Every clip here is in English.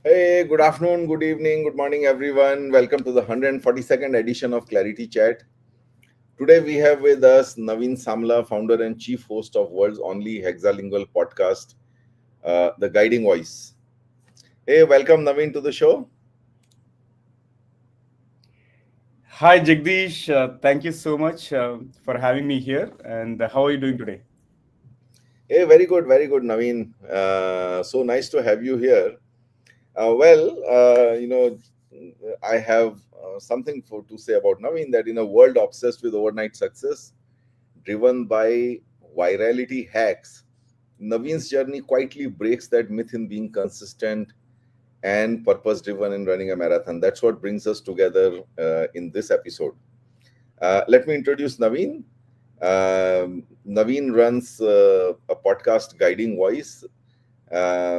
Hey, good afternoon, good evening, good morning, everyone. Welcome to the 142nd edition of Clarity Chat. Today we have with us Naveen Samala, founder and chief host of world's only hexalingual podcast, The Guiding Voice. Hey, welcome Naveen to the show. Hi, Jagdish. Thank you so much for having me here. And how are you doing today? Hey, very good, Naveen. So nice to have you here. I have something to say about Naveen that in a world obsessed with overnight success, driven by virality hacks, Naveen's journey quietly breaks that myth in being consistent and purpose driven in running a marathon. That's what brings us together in this episode. Let me introduce Naveen. Naveen runs a podcast, Guiding Voice.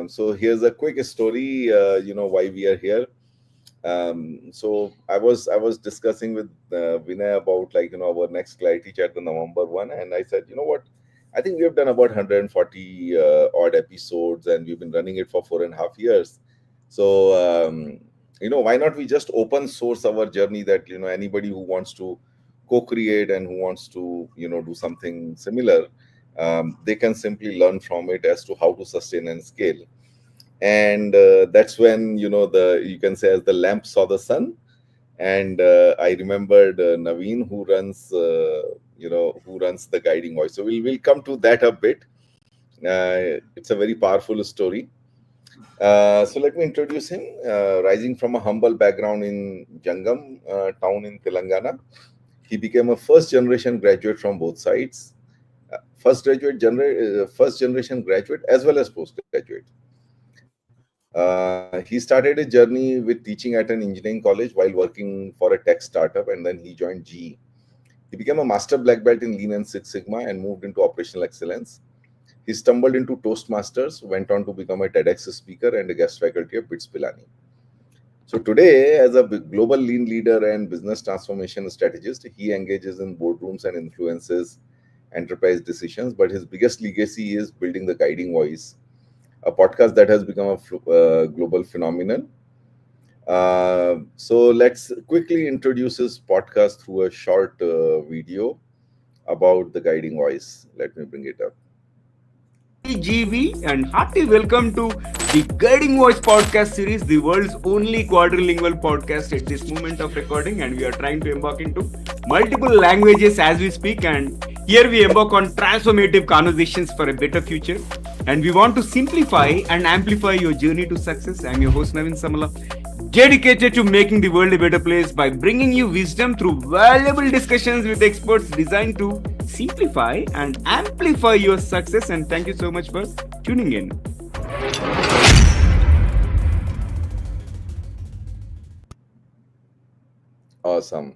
So here's a quick story. Why we are here. So I was discussing with Vinay about our next clarity chat, the November 1, and I said, you know what? I think we have done about 140 odd episodes, and we've been running it for 4.5 years. So why not we just open source our journey that anybody who wants to co-create and who wants to do something similar, they can simply learn from it as to how to sustain and scale. And that's when the you can say as the lamp saw the sun. And I remembered Naveen, who runs the guiding voice. So we'll come to that a bit. It's a very powerful story. So let me introduce him. Rising from a humble background in Jangam town in Telangana, he became a first generation graduate from both sides. First generation graduate as well as postgraduate. He started a journey with teaching at an engineering college while working for a tech startup, and then he joined GE. He became a master black belt in Lean and Six Sigma and moved into operational excellence. He stumbled into Toastmasters, went on to become a TEDx speaker and a guest faculty of BITS Pilani. So today, as a global lean leader and business transformation strategist, he engages in boardrooms and influences enterprise decisions. But his biggest legacy is building the guiding voice, a podcast that has become a global phenomenon. So let's quickly introduce his podcast through a short video about the guiding voice. Let me bring it up. Hi, GB, and hearty welcome to the Guiding Voice podcast series, the world's only quadrilingual podcast at this moment of recording. And we are trying to embark into multiple languages as we speak. And here we embark on transformative conversations for a better future. And we want to simplify and amplify your journey to success. I'm your host, Naveen Samala, dedicated to making the world a better place by bringing you wisdom through valuable discussions with experts designed to simplify and amplify your success. And thank you so much for tuning in. Awesome.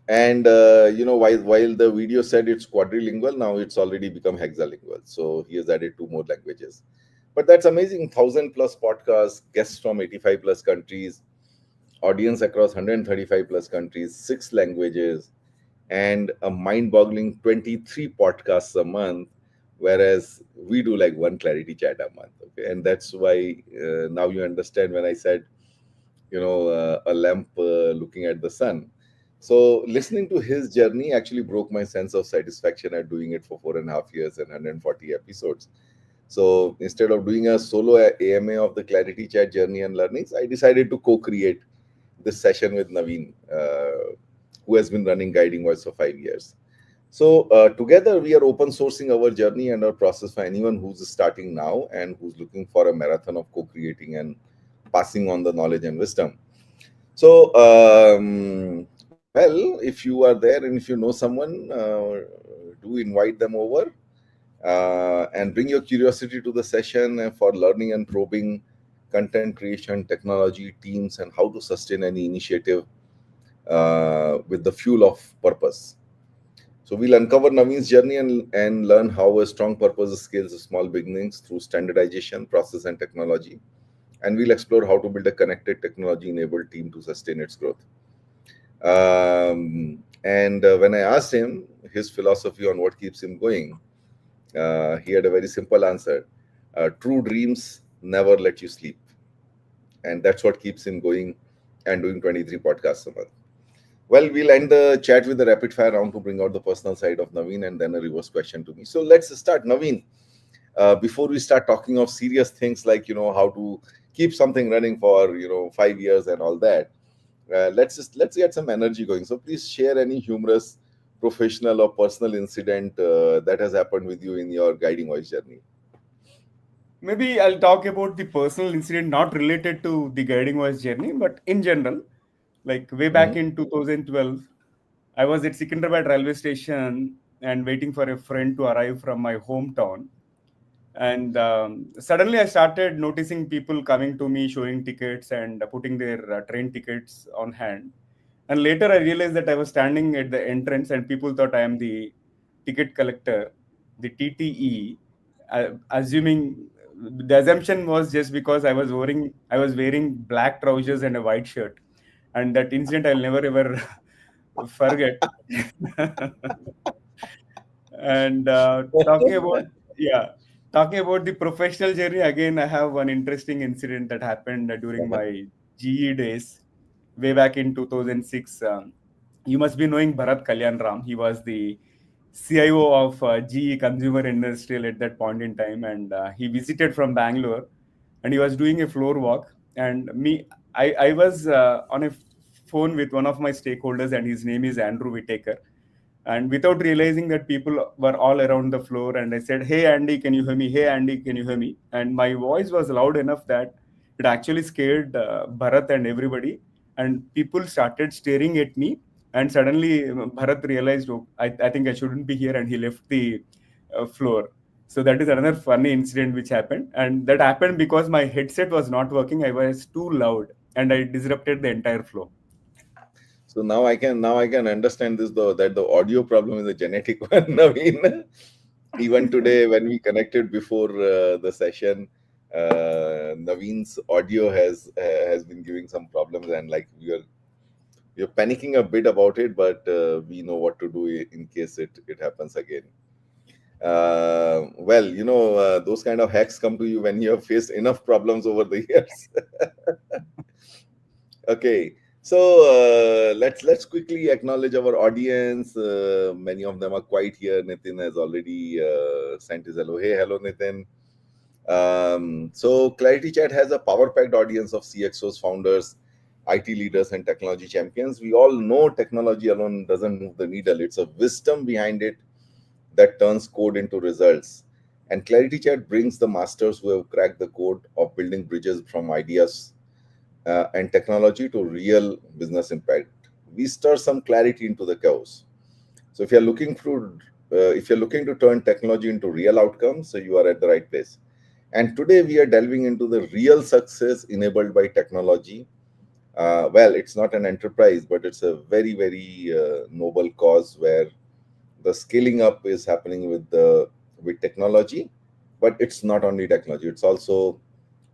And while the video said it's quadrilingual, now it's already become hexalingual. So he has added two more languages. But that's amazing. 1,000 plus podcasts, guests from 85 plus countries, audience across 135 plus countries, six languages, and a mind-boggling 23 podcasts a month, whereas we do like one clarity chat a month. Okay, and that's why now you understand when I said a lamp looking at the sun. So listening to his journey actually broke my sense of satisfaction at doing it for 4.5 years and 140 episodes. So instead of doing a solo AMA of the clarity chat journey and learnings, I decided to co-create this session with Naveen, who has been running Guiding Voice for 5 years. So together we are open sourcing our journey and our process for anyone who's starting now and who's looking for a marathon of co-creating and passing on the knowledge and wisdom. So, well, if you are there and if you know someone, do invite them over and bring your curiosity to the session for learning and probing content creation, technology, teams, and how to sustain any initiative with the fuel of purpose. So we'll uncover Naveen's journey and learn how a strong purpose scales small beginnings through standardization, process, and technology. And we'll explore how to build a connected technology-enabled team to sustain its growth. And when I asked him his philosophy on what keeps him going, he had a very simple answer: true dreams never let you sleep. and that's what keeps him going and doing 23 podcasts a month. Well, we'll end the chat with a rapid fire round to bring out the personal side of Naveen and then a reverse question to me. So let's start. Naveen, before we start talking of serious things like, how to keep something running for, 5 years and all that, let's get some energy going. So please share any humorous professional or personal incident that has happened with you in your guiding voice journey. Maybe I'll talk about the personal incident not related to the guiding voice journey, but in general. Like way back Hmm. in 2012, I was at Secunderabad railway station and waiting for a friend to arrive from my hometown. And suddenly I started noticing people coming to me, showing tickets and putting their train tickets on hand. And later I realized that I was standing at the entrance and people thought I am the ticket collector, the TTE, assuming the assumption was just because I was wearing black trousers and a white shirt. And that incident I'll never ever forget. And yeah, talking about the professional journey again, I have one interesting incident that happened during Uh-huh. my GE days, way back in 2006. You must be knowing Bharat Kalyan Ram. He was the CIO of GE Consumer Industrial at that point in time, and he visited from Bangalore, and he was doing a floor walk. And I was on a phone with one of my stakeholders, and his name is Andrew Whitaker. And without realizing that people were all around the floor, and I said, "Hey Andy, can you hear me? Hey Andy, can you hear me?" And my voice was loud enough that it actually scared Bharat and everybody, and people started staring at me. And suddenly Bharat realized, oh, I think I shouldn't be here, and he left the floor. So that is another funny incident which happened, and that happened because my headset was not working. I was too loud, and I disrupted the entire flow. So now I can understand this though, that the audio problem is a genetic one. I mean, even today when we connected before the session, Naveen's audio has been giving some problems, and like we're panicking a bit about it, but we know what to do in case it happens again. Well, those kind of hacks come to you when you have faced enough problems over the years. Okay, so let's quickly acknowledge our audience. Many of them are quite here. Nitin has already sent his hello. Hey, hello, Nitin. So Clarity Chat has a power-packed audience of CXOs, founders, IT leaders, and technology champions. We all know technology alone doesn't move the needle. It's a wisdom behind it that turns code into results. And Clarity Chat brings the masters who have cracked the code of building bridges from ideas and technology to real business impact. We stir some clarity into the chaos. So if you're looking to turn technology into real outcomes, so you are at the right place. And today we are delving into the real success enabled by technology. Well, it's not an enterprise, but it's a very, very noble cause where the scaling up is happening with technology, but it's not only technology; it's also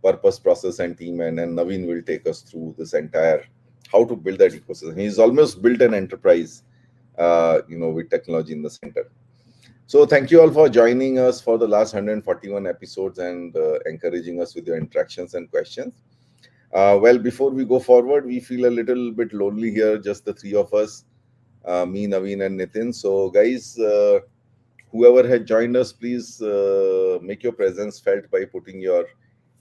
purpose, process, and team. And Naveen will take us through this entire how to build that ecosystem. He's almost built an enterprise, with technology in the center. So thank you all for joining us for the last 141 episodes and encouraging us with your interactions and questions. Well, before we go forward, we feel a little bit lonely here, just the three of us, me, Naveen, and Nitin. So, guys, whoever had joined us, please make your presence felt by putting your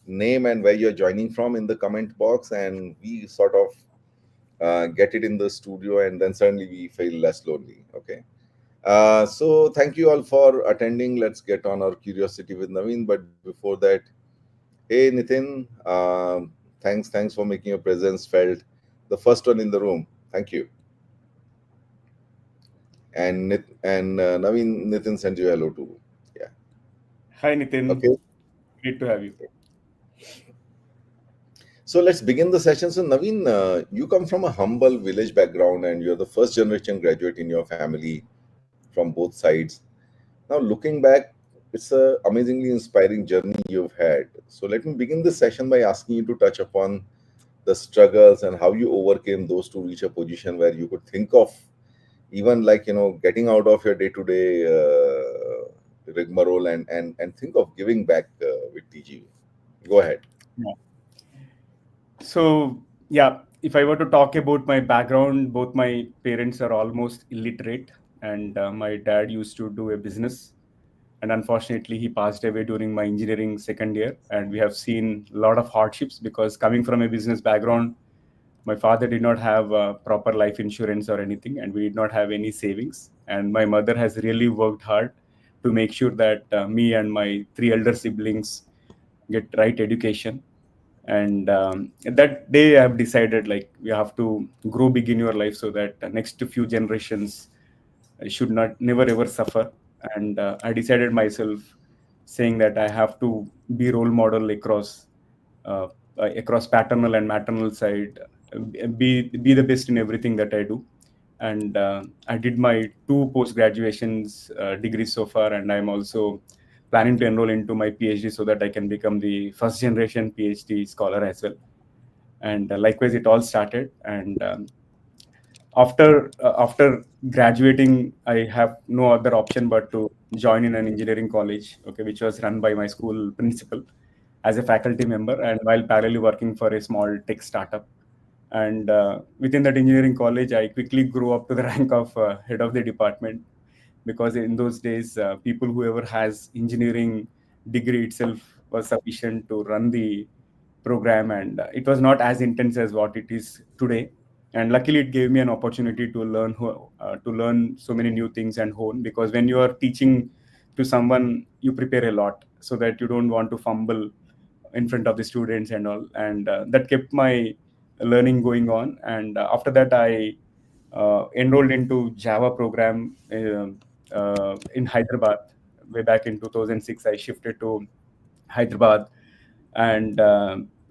name and where you're joining from in the comment box, and we sort of get it in the studio, and then suddenly we feel less lonely. Okay. So thank you all for attending. Let's get on our curiosity with Naveen. But before that, hey Nitin, thanks for making your presence felt. The first one in the room. Thank you. And Naveen, Nitin sent you hello too. Yeah. Hi Nitin, Okay. great to have you. So let's begin the session. So Naveen, you come from a humble village background, and you're the first generation graduate in your family from both sides. Now, looking back, it's a amazingly inspiring journey you've had. So let me begin this session by asking you to touch upon the struggles and how you overcame those to reach a position where you could think of even like getting out of your day-to-day rigmarole and think of giving back with TG. Go ahead. Yeah. So, yeah, if I were to talk about my background, both my parents are almost illiterate, and my dad used to do a business. And unfortunately, he passed away during my engineering second year. And we have seen a lot of hardships because coming from a business background, my father did not have proper life insurance or anything, and we did not have any savings. And my mother has really worked hard to make sure that me and my three elder siblings get right education. And that day I've decided, like, you have to grow big in your life so that the next few generations should not never ever suffer. And I decided myself, saying that I have to be role model uh, across paternal and maternal side, be the best in everything that I do. And I did my two post graduations degrees so far, and I'm also planning to enroll into my PhD so that I can become the first generation PhD scholar as well. And likewise, it all started. And after graduating, I have no other option but to join in an engineering college, okay, which was run by my school principal as a faculty member, and while parallelly working for a small tech startup. And within that engineering college, I quickly grew up to the rank of head of the department, because in those days, people whoever has engineering degree itself was sufficient to run the program, and it was not as intense as what it is today. And luckily, it gave me an opportunity to learn so many new things and hone, because when you are teaching to someone, you prepare a lot so that you don't want to fumble in front of the students and all. And that kept my learning going on. And after that, I enrolled into Java program in Hyderabad. Way back in 2006, I shifted to Hyderabad. And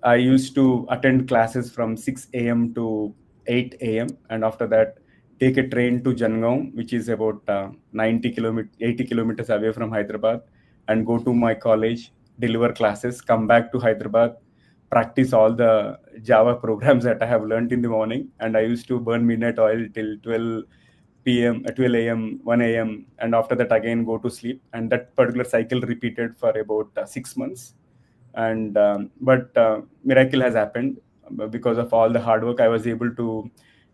I used to attend classes from 6 a.m. to 8 a.m. And after that, take a train to Jangaon, which is about 80 kilometers away from Hyderabad, and go to my college, deliver classes, come back to Hyderabad, practice all the Java programs that I have learned in the morning. And I used to burn midnight oil till 12 p.m., 12 a.m., 1 a.m. And after that, again, go to sleep. And that particular cycle repeated for about 6 months. And but miracle has happened. Because of all the hard work, I was able to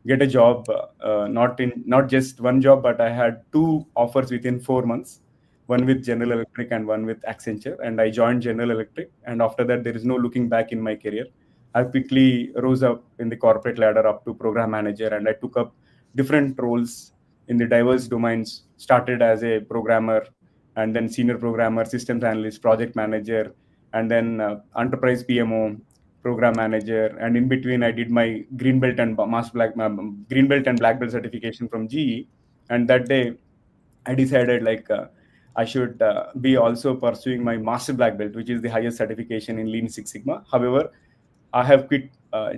get a job, not just one job, but I had two offers within 4 months, one with General Electric and one with Accenture. And I joined General Electric, and after that, there is no looking back in my career. I quickly rose up in the corporate ladder up to program manager, and I took up different roles in the diverse domains. Started as a programmer, and then senior programmer, systems analyst, project manager, and then enterprise PMO, program manager. And in between, I did my green belt and green belt and black belt certification from GE. And that day, I decided, like, I should be also pursuing my master black belt, which is the highest certification in Lean Six Sigma. However, I have quit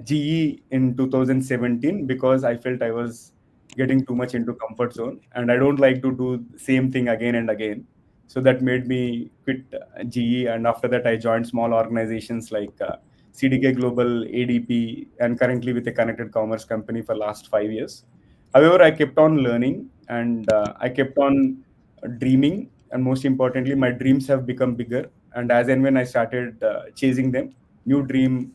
GE in 2017 because I felt I was getting too much into comfort zone, and I don't like to do the same thing again and again. So that made me quit GE. And after that, I joined small organizations like CDK Global, ADP, and currently with a connected commerce company for last 5 years. However, I kept on learning, and I kept on dreaming. And most importantly, my dreams have become bigger. And as and when I started chasing them, new dream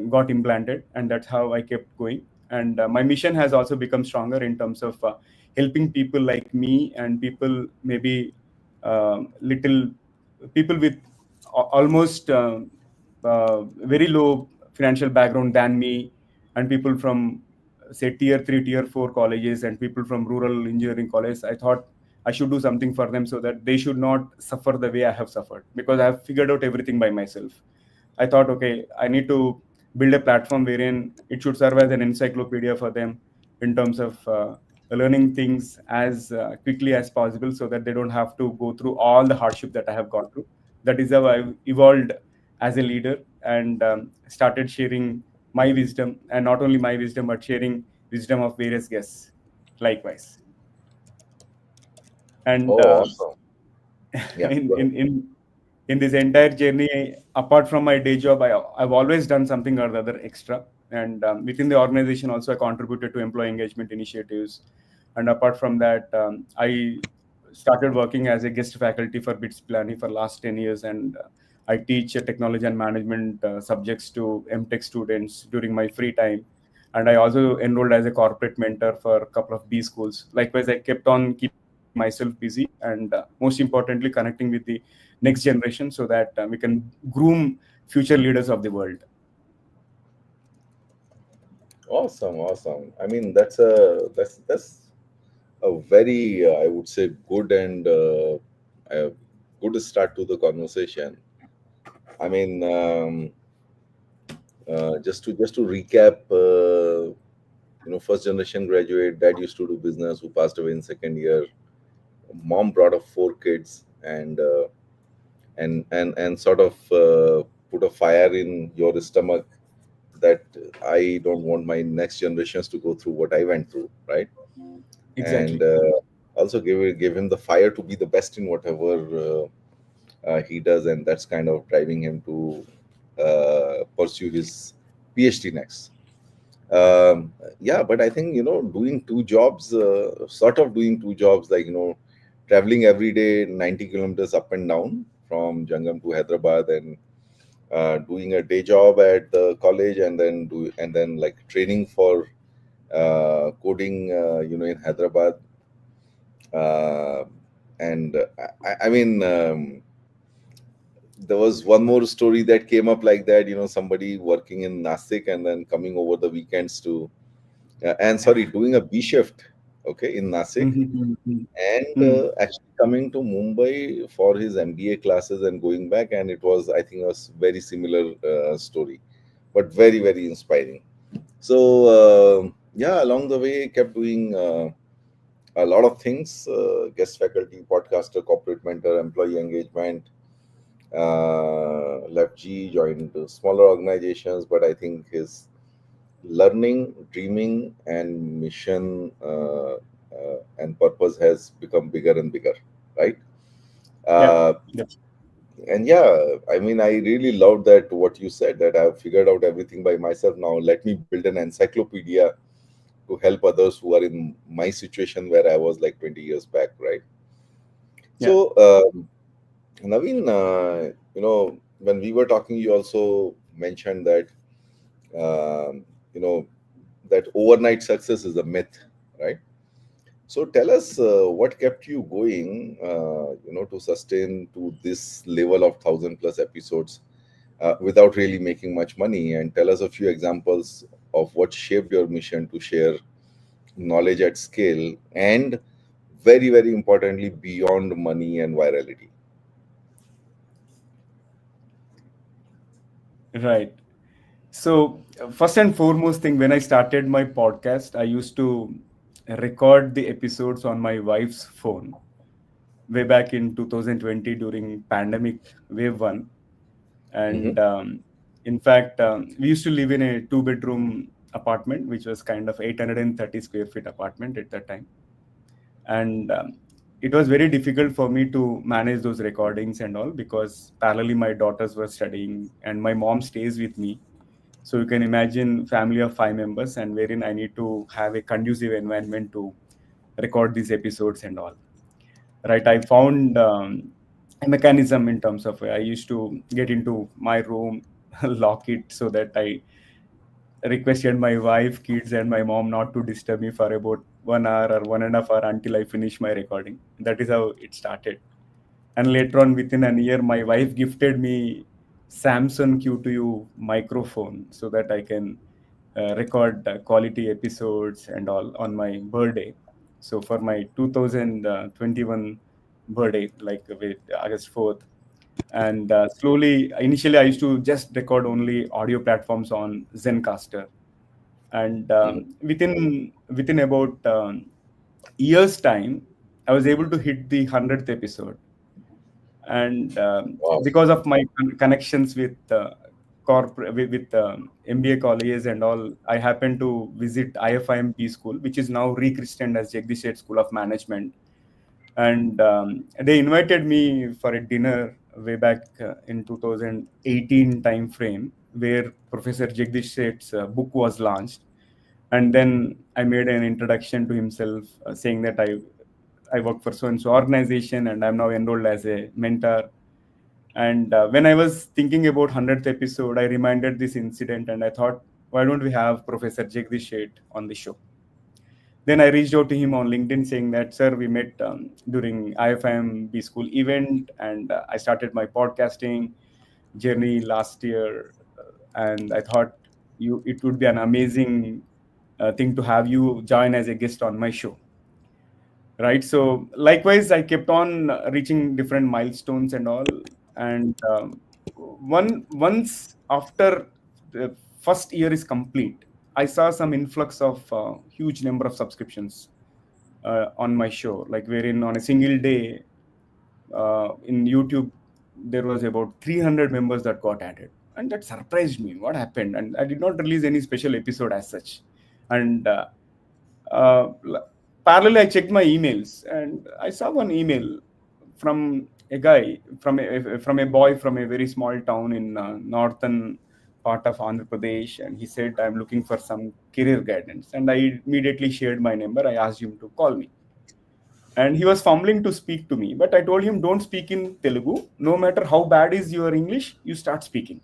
got implanted, and that's how I kept going. And my mission has also become stronger in terms of helping people like me, and people maybe little people with almost very low financial background than me, and people from, say, tier 3, tier 4 colleges, and people from rural engineering college. I thought I should do something for them so that they should not suffer the way I have suffered, because I have figured out everything by myself. I thought, okay, I need to build a platform wherein it should serve as an encyclopedia for them in terms of learning things as quickly as possible, so that they don't have to go through all the hardship that I have gone through. That is how I evolved as a leader, and started sharing my wisdom, and not only my wisdom, but sharing wisdom of various guests likewise. And Oh, awesome. Yeah, in go ahead. in in in this entire journey, apart from my day job, I've always done something or the other extra. And within the organization, also, I contributed to employee engagement initiatives. And apart from that, I started working as a guest faculty for BITS Planning for last 10 years. And I teach technology and management subjects to MTech students during my free time. And I also enrolled as a corporate mentor for a couple of B schools. Likewise, I kept on keeping myself busy and most importantly, connecting with the next generation so that we can groom future leaders of the world. Awesome, awesome. I mean, that's a very, I would say, good and a good start to the conversation. I mean, just to recap, first generation graduate, dad used to do business, who passed away in second year. Mom brought up four kids, and sort of put a fire in your stomach that I don't want my next generations to go through what I went through, right? And Exactly. also give him the fire to be the best in whatever he does, and that's kind of driving him to pursue his PhD next. Yeah, but I think doing two jobs, sort of doing two jobs, like traveling every day 90 kilometers up and down from Jangam to Hyderabad, and doing a day job at the college, and then like training for coding, in Hyderabad. uh, and I mean, there was one more story that came up like that, somebody working in Nasik and then coming over the weekends to and sorry, doing a B shift, okay, in Nasik, Mhm. and Mhm. actually coming to Mumbai for his MBA classes and going back, and it was, I think, a very similar story, but very very inspiring. So yeah, along the way, kept doing a lot of things: guest faculty, podcaster, corporate mentor, employee engagement. Left G, joined smaller organizations, but I think his learning, dreaming, and mission and purpose has become bigger and bigger, right? Yeah. Uh, That's and yeah, I mean, I really loved that what you said, that I've figured out everything by myself. Now let me build an encyclopedia to help others who are in my situation where I was like 20 years back, right? yeah. So, Naveen, when we were talking, you also mentioned that, um, you know, that overnight success is a myth, right? So tell us what kept you going, to sustain to this level of 1,000 plus episodes without really making much money, and tell us a few examples of what shaped your mission to share knowledge at scale, and very, very importantly, beyond money and virality. Right. So, first and foremost thing, when I started my podcast, I used to record the episodes on my wife's phone way back in 2020 during pandemic wave one. Hmm. And in fact, we used to live in a two-bedroom apartment, which was kind of 830 square feet apartment at that time. And it was very difficult for me to manage those recordings and all because parallelly my daughters were studying and my mom stays with me. So you can imagine family of five members and wherein I need to have a conducive environment to record these episodes and all. Right. I found a mechanism in terms of I used to get into my room, lock it so that I requested my wife, kids, and my mom not to disturb me for about 1 hour or 1.5 hours until I finish my recording. That is how it started. And later on, within a year, my wife gifted me Samsung Q2U microphone so that I can record quality episodes and all on my birthday. So for my 2021 birthday, like with August 4th, and slowly, initially, I used to just record only audio platforms on Zencaster, and Hmm. within about years time, I was able to hit the 100th episode, and Wow. because of my connections with corporate with MBA colleges and all, I happened to visit IFIMP school, which is now rechristened as Jagdish School of Management, and they invited me for a dinner way back in 2018 time frame, where Professor Jagdish Sheth's book was launched, and then I made an introduction to himself, saying that I work for so and so organization, and I'm now enrolled as a mentor, And when I was thinking about 100th episode, I reminded this incident and I thought, why don't we have Professor Jagdish on the show? Then I reached out to him on LinkedIn saying that, sir, we met during IFM B School event, and I started my podcasting journey last year. And I thought it would be an amazing thing to have you join as a guest on my show. Right. So likewise, I kept on reaching different milestones and all. And once after the first year is complete, I saw some influx of huge number of subscriptions on my show, like wherein on a single day in YouTube, there was about 300 members that got added. And that surprised me. What happened? And I did not release any special episode as such. And uh, l- parallelly, I checked my emails and I saw one email from a guy, from a boy from a very small town in northern part of Andhra Pradesh. And he said, I'm looking for some career guidance. And I immediately shared my number. I asked him to call me, and he was fumbling to speak to me, but I told him, don't speak in Telugu. No matter how bad is your English, you start speaking.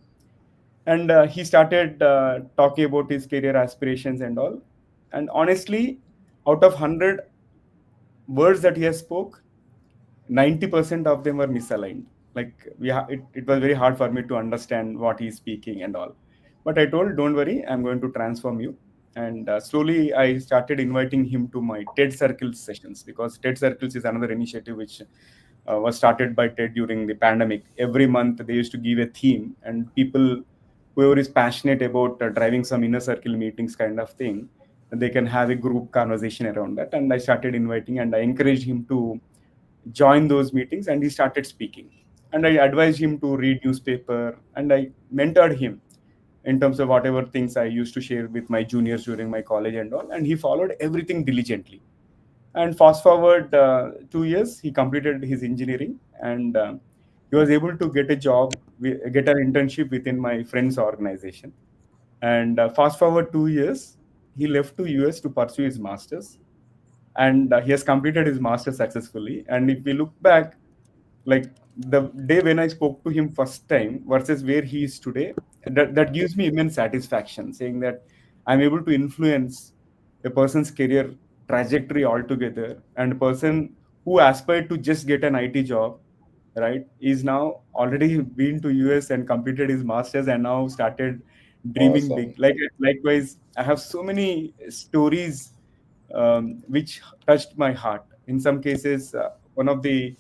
And he started talking about his career aspirations and all. And honestly, out of 100 words that he has spoke, 90% of them were misaligned. Like it was very hard for me to understand what he's speaking and all. But I told, don't worry, I'm going to transform you. And slowly I started inviting him to my TED Circles sessions, because TED Circles is another initiative which was started by TED during the pandemic. Every month they used to give a theme, and people, whoever is passionate about driving some inner circle meetings kind of thing, they can have a group conversation around that. And I started inviting, and I encouraged him to join those meetings, and he started speaking. And I advised him to read newspaper, and I mentored him in terms of whatever things I used to share with my juniors during my college and all. And he followed everything diligently. And fast forward 2 years, he completed his engineering, and he was able to get a job, get an internship within my friend's organization. And fast forward 2 years, he left to US to pursue his masters, and he has completed his master's successfully. And if we look back, like the day when I spoke to him first time versus where he is today, that gives me immense satisfaction, saying that I'm able to influence a person's career trajectory altogether. And a person who aspired to just get an IT job, right, is now already been to US and completed his masters and now started dreaming big. Awesome. Likewise, I have so many stories which touched my heart. In some cases, one of the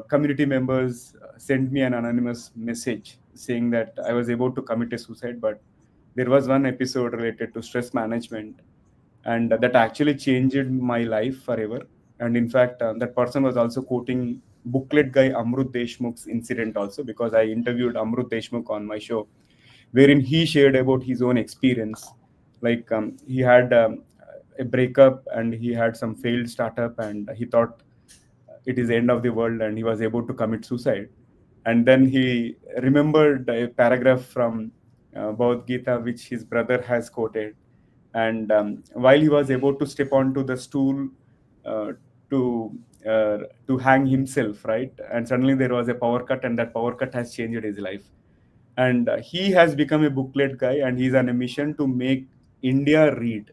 community members sent me an anonymous message saying that I was able to commit a suicide, but there was one episode related to stress management, and that actually changed my life forever. And in fact, that person was also quoting booklet guy Amrut Deshmukh's incident also, because I interviewed Amrut Deshmukh on my show, wherein he shared about his own experience. Like he had a breakup, and he had some failed startup, and he thought it is the end of the world, and he was able to commit suicide. And then he remembered a paragraph from Bhagavad Gita, which his brother has quoted. And while he was able to step onto the stool uh, to to hang himself, right, and suddenly there was a power cut, and that power cut has changed his life. And he has become a booklet guy, and he's on a mission to make India read.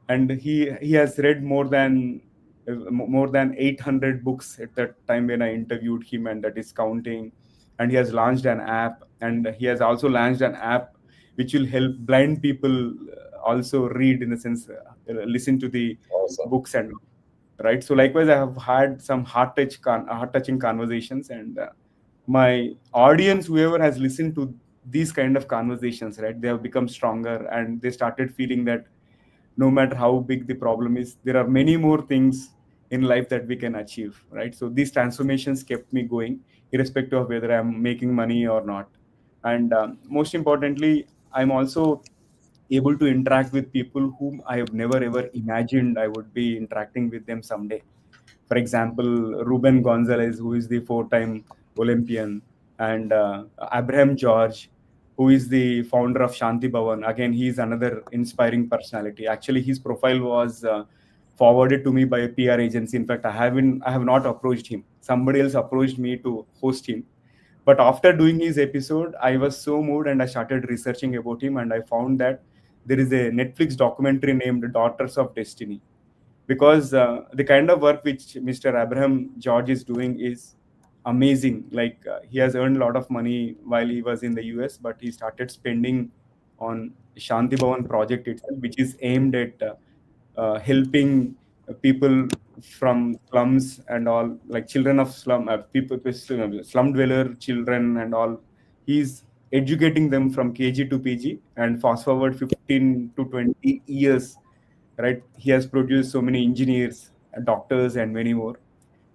And he has read more than 800 books at that time when I interviewed him, and that is counting. And he has launched an app, and he has also launched an app which will help blind people also read, in the sense listen to the Awesome. books. And right, so likewise I have had some heart touching conversations. And my audience, whoever has listened to these kind of conversations, right, they have become stronger, and they started feeling that no matter how big the problem is, there are many more things in life that we can achieve, right? So these transformations kept me going, irrespective of whether I'm making money or not. And most importantly, I'm also able to interact with people whom I have never ever imagined I would be interacting with them someday. For example, Ruben Gonzalez, who is the four-time Olympian, and Abraham George, who is the founder of Shanti Bhavan. Again, he is another inspiring personality. Actually, his profile was forwarded to me by a PR agency. In fact, I have not approached him. Somebody else approached me to host him. But after doing his episode, I was so moved and I started researching about him, and I found that there is a Netflix documentary named Daughters of Destiny. Because the kind of work which Mr. Abraham George is doing is amazing. Like he has earned a lot of money while he was in the US, but he started spending on Shanti Bhavan project itself, which is aimed at helping people from slums and all, like children of slum people, slum dweller children and all. He's educating them from KG to PG, and fast forward 15 to 20 years, right? He has produced so many engineers, doctors, and many more.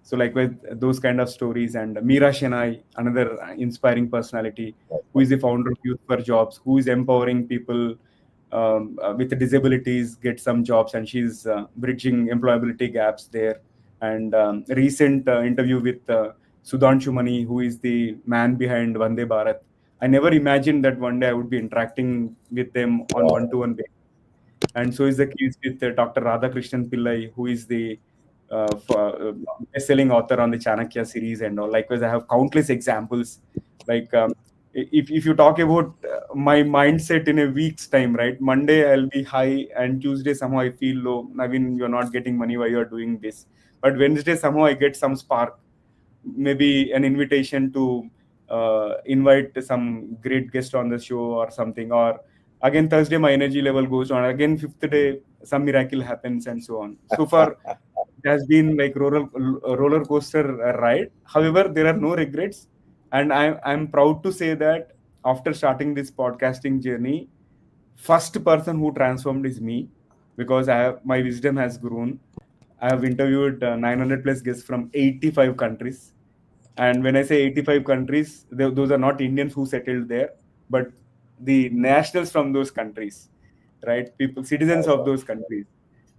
So likewise, those kind of stories. And Meera Shenai, another inspiring personality, who is the founder of Youth for Jobs, who is empowering people with disabilities get some jobs, and she's bridging employability gaps there. And recent interview with Sudhanshu Mani, who is the man behind Vande Bharat. I never imagined that one day I would be interacting with them on Wow. one-to-one basis. And so is the case with Dr. Radhakrishnan Pillai, who is the best-selling author on the Chanakya series and all. Likewise, I have countless examples. Like if you talk about my mindset in a week's time, right? Monday I'll be high, and Tuesday somehow I feel low. I mean, you're not getting money while you're doing this. But Wednesday somehow I get some spark, maybe an invitation to invite some great guest on the show or something. Or again, Thursday my energy level goes on. Again, fifth day some miracle happens, and so on. So far, it has been like roller coaster ride. However, there are no regrets, and I'm proud to say that after starting this podcasting journey, first person who transformed is me, because my wisdom has grown. I have interviewed 900 plus guests from 85 countries. And when I say 85 countries, those are not Indians who settled there, but the nationals from those countries, right? People, citizens of those countries,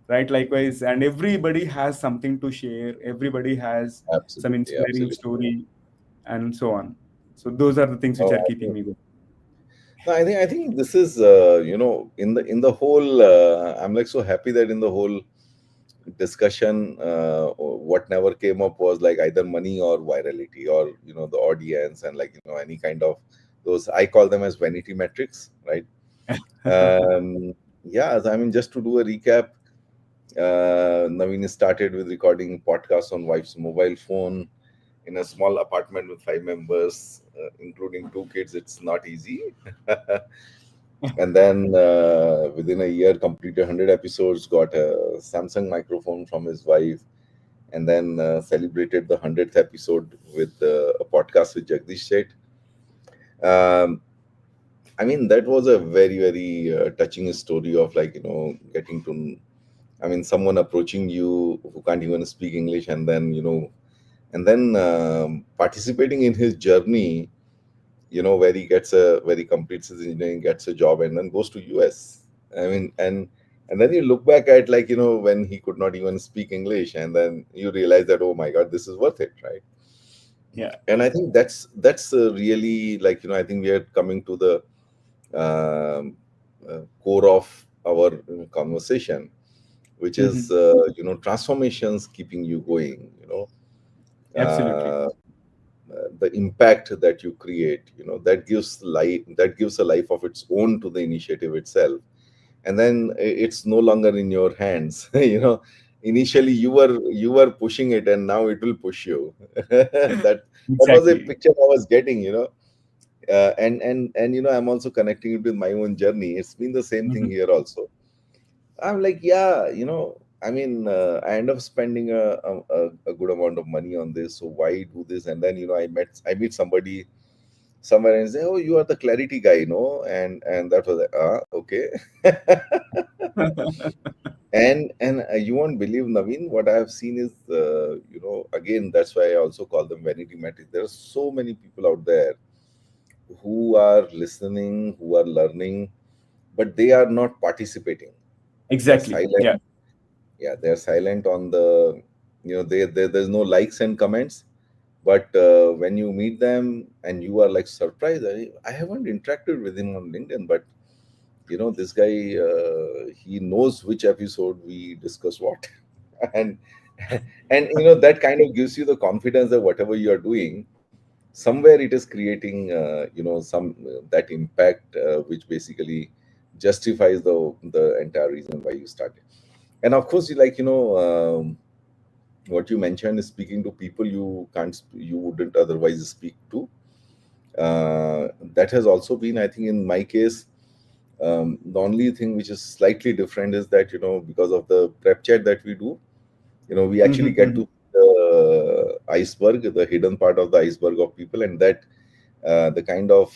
right? Likewise, and everybody has something to share. Everybody has some Absolutely, inspiring absolutely. story, and so on. So those are the things which Oh, are I keeping think, me going. no, I think this is in the whole. I'm like so happy that in the whole discussion, what never came up was like either money or virality or the audience and like any kind of those. I call them as vanity metrics, right? Yeah, I mean, just to do a recap, Naveen started with recording podcasts on wife's mobile phone in a small apartment with 5 members, including 2 kids. It's not easy. And then within a year, completed 100 episodes, got a Samsung microphone from his wife, and then celebrated the 100th episode with a podcast with Jagdish said. Um, I mean, that was a very, very touching story of like, getting to, I mean, someone approaching you who can't even speak English, and then participating in his journey, where he completes his engineering, gets a job, and then goes to US. I mean, and then you look back at like, when he could not even speak English, and then you realize that, oh my God, this is worth it, right? Yeah. And I think that's really like, I think we are coming to the core of our conversation, which is Mhm. transformations keeping you going. Absolutely. The impact that you create, that gives a life of its own to the initiative itself, and then it's no longer in your hands. Initially you were pushing it, and now it will push you. That was a Exactly. picture I was getting. And I'm also connecting it with my own journey. It's been the same thing Mhm. here also. I'm like, yeah, I mean, I end up spending a good amount of money on this. So why do this? And then, I meet somebody somewhere and say, oh, you are the clarity guy, and that was like, okay. And you won't believe, Naveen, what I have seen is, again, that's why I also call them vanity metrics. There are so many people out there who are listening, who are learning, but they are not participating. They are Exactly. silent. Yeah. Yeah, they're silent on the, there's no likes and comments. But when you meet them and you are like surprised, I haven't interacted with him on LinkedIn, but this guy, he knows which episode we discuss what. And that kind of gives you the confidence that whatever you are doing, somewhere it is creating some that impact which basically justifies the entire reason why you started. And of course, what you mentioned is speaking to people you wouldn't otherwise speak to. That has also been, I think, in my case. The only thing which is slightly different is that, because of the prep chat that we do, we actually get to the iceberg, the hidden part of the iceberg of people, and that the kind of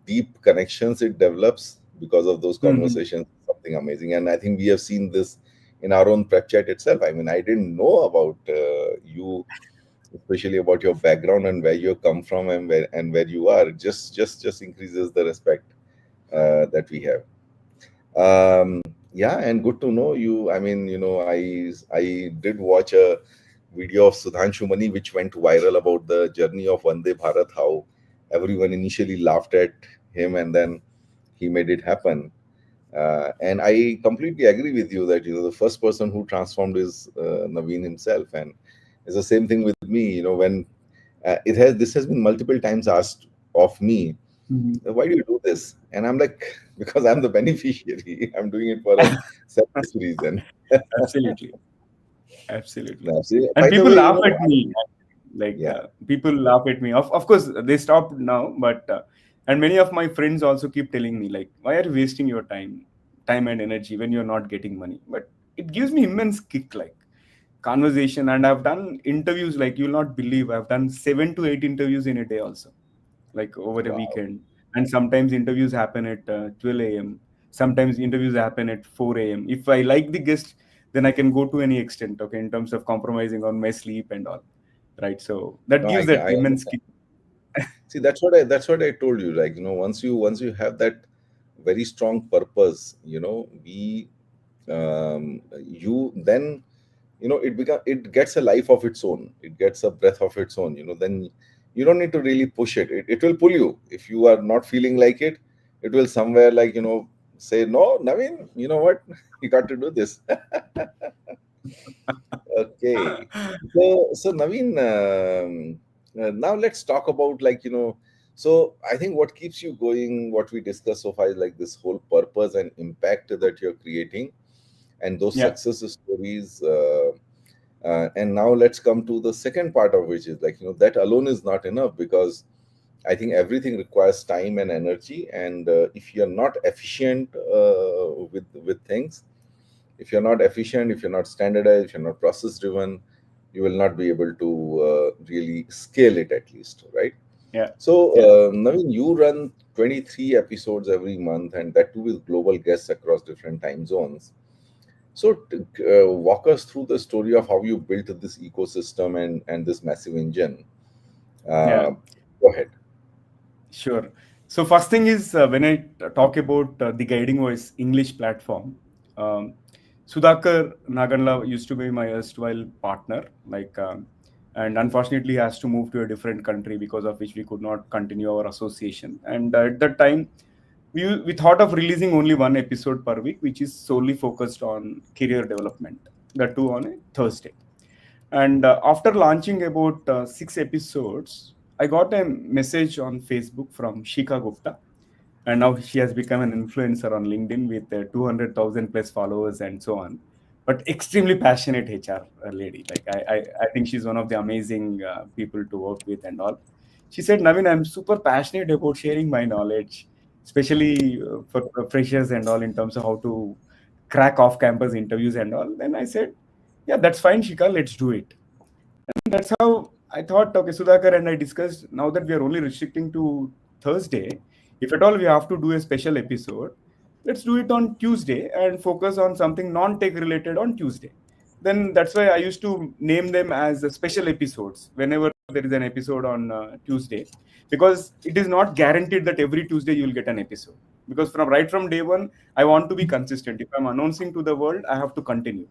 deep connections it develops because of those Mhm. conversations, something amazing. And I think we have seen this in our own prep chat itself. I mean, I didn't know about you, especially about your background and where you come from, and where you are. Just increases the respect that we have. Yeah, and good to know you. I mean, I did watch a video of Sudhanshu Mani which went viral about the journey of Vande Bharat, how everyone initially laughed at him and then he made it happen. And I completely agree with you that, the first person who transformed is Naveen himself. And it's the same thing with me. When this has been multiple times asked of me, Mhm. why do you do this? And I'm like, because I'm the beneficiary. I'm doing it for a selfish reason. Absolutely. Absolutely. Now, see, And by the people way, laugh at me. Like yeah, people laugh at me. Of course, they stopped now, but and many of my friends also keep telling me like, why are you wasting your time and energy when you're not getting money? But it gives me immense kick, like conversation. And I've done interviews like you'll not believe. I've done 7 to 8 interviews in a day also, like over a wow. weekend. And sometimes interviews happen at 12 a.m. Sometimes interviews happen at 4 a.m. If I like the guest, then I can go to any extent, okay, in terms of compromising on my sleep and all, right? So that No, gives I that immense understand. kick. See, that's what I told you. Like, once you have that very strong purpose, you then, it gets a life of its own. It gets a breath of its own. Then you don't need to really push it. It will pull you. If you are not feeling like it will somewhere, like, say, no, Naveen, you know what, you got to do this. Okay. So Naveen, now let's talk about, like, so I think what keeps you going, what we discussed so far, is like this whole purpose and impact that you're creating, and those Yeah, success stories. And now let's come to the second part of which is, like, that alone is not enough, because I think everything requires time and energy, and if you're not efficient with things, if you're not efficient, if you're not standardized, if you're not process driven, you will not be able to really scale it, at least, right? yeah, So, yeah, Naveen, you run 23 episodes every month, and that too with global guests across different time zones. So, walk us through the story of how you built this ecosystem and this massive engine. yeah. Uh, Go ahead. Sure. So first thing is when I talk about the Guiding Voice English platform, um, Sudhakar Naganla used to be my erstwhile partner, and unfortunately he has to move to a different country because of which we could not continue our association. And at that time, we thought of releasing only one episode per week, which is solely focused on career development. That too on a Thursday. And after launching about 6 episodes, I got a message on Facebook from Shika Gupta. And now she has become an influencer on LinkedIn with 200,000 plus followers and so on. But extremely passionate HR lady. Like I think she's one of the amazing people to work with and all. She said, Naveen, I'm super passionate about sharing my knowledge, especially for freshers and all in terms of how to crack off campus interviews and all. Then I said, yeah, that's fine, Shika, let's do it. That's how I thought, okay, Sudhakar and I discussed, now that we are only restricting to Thursday, if at all we have to do a special episode, let's do it on Tuesday and focus on something non-tech related on Tuesday. Then that's why I used to name them as special episodes whenever there is an episode on Tuesday, because it is not guaranteed that every Tuesday you will get an episode. Because from day one, I want to be consistent. If I'm announcing to the world, I have to continue,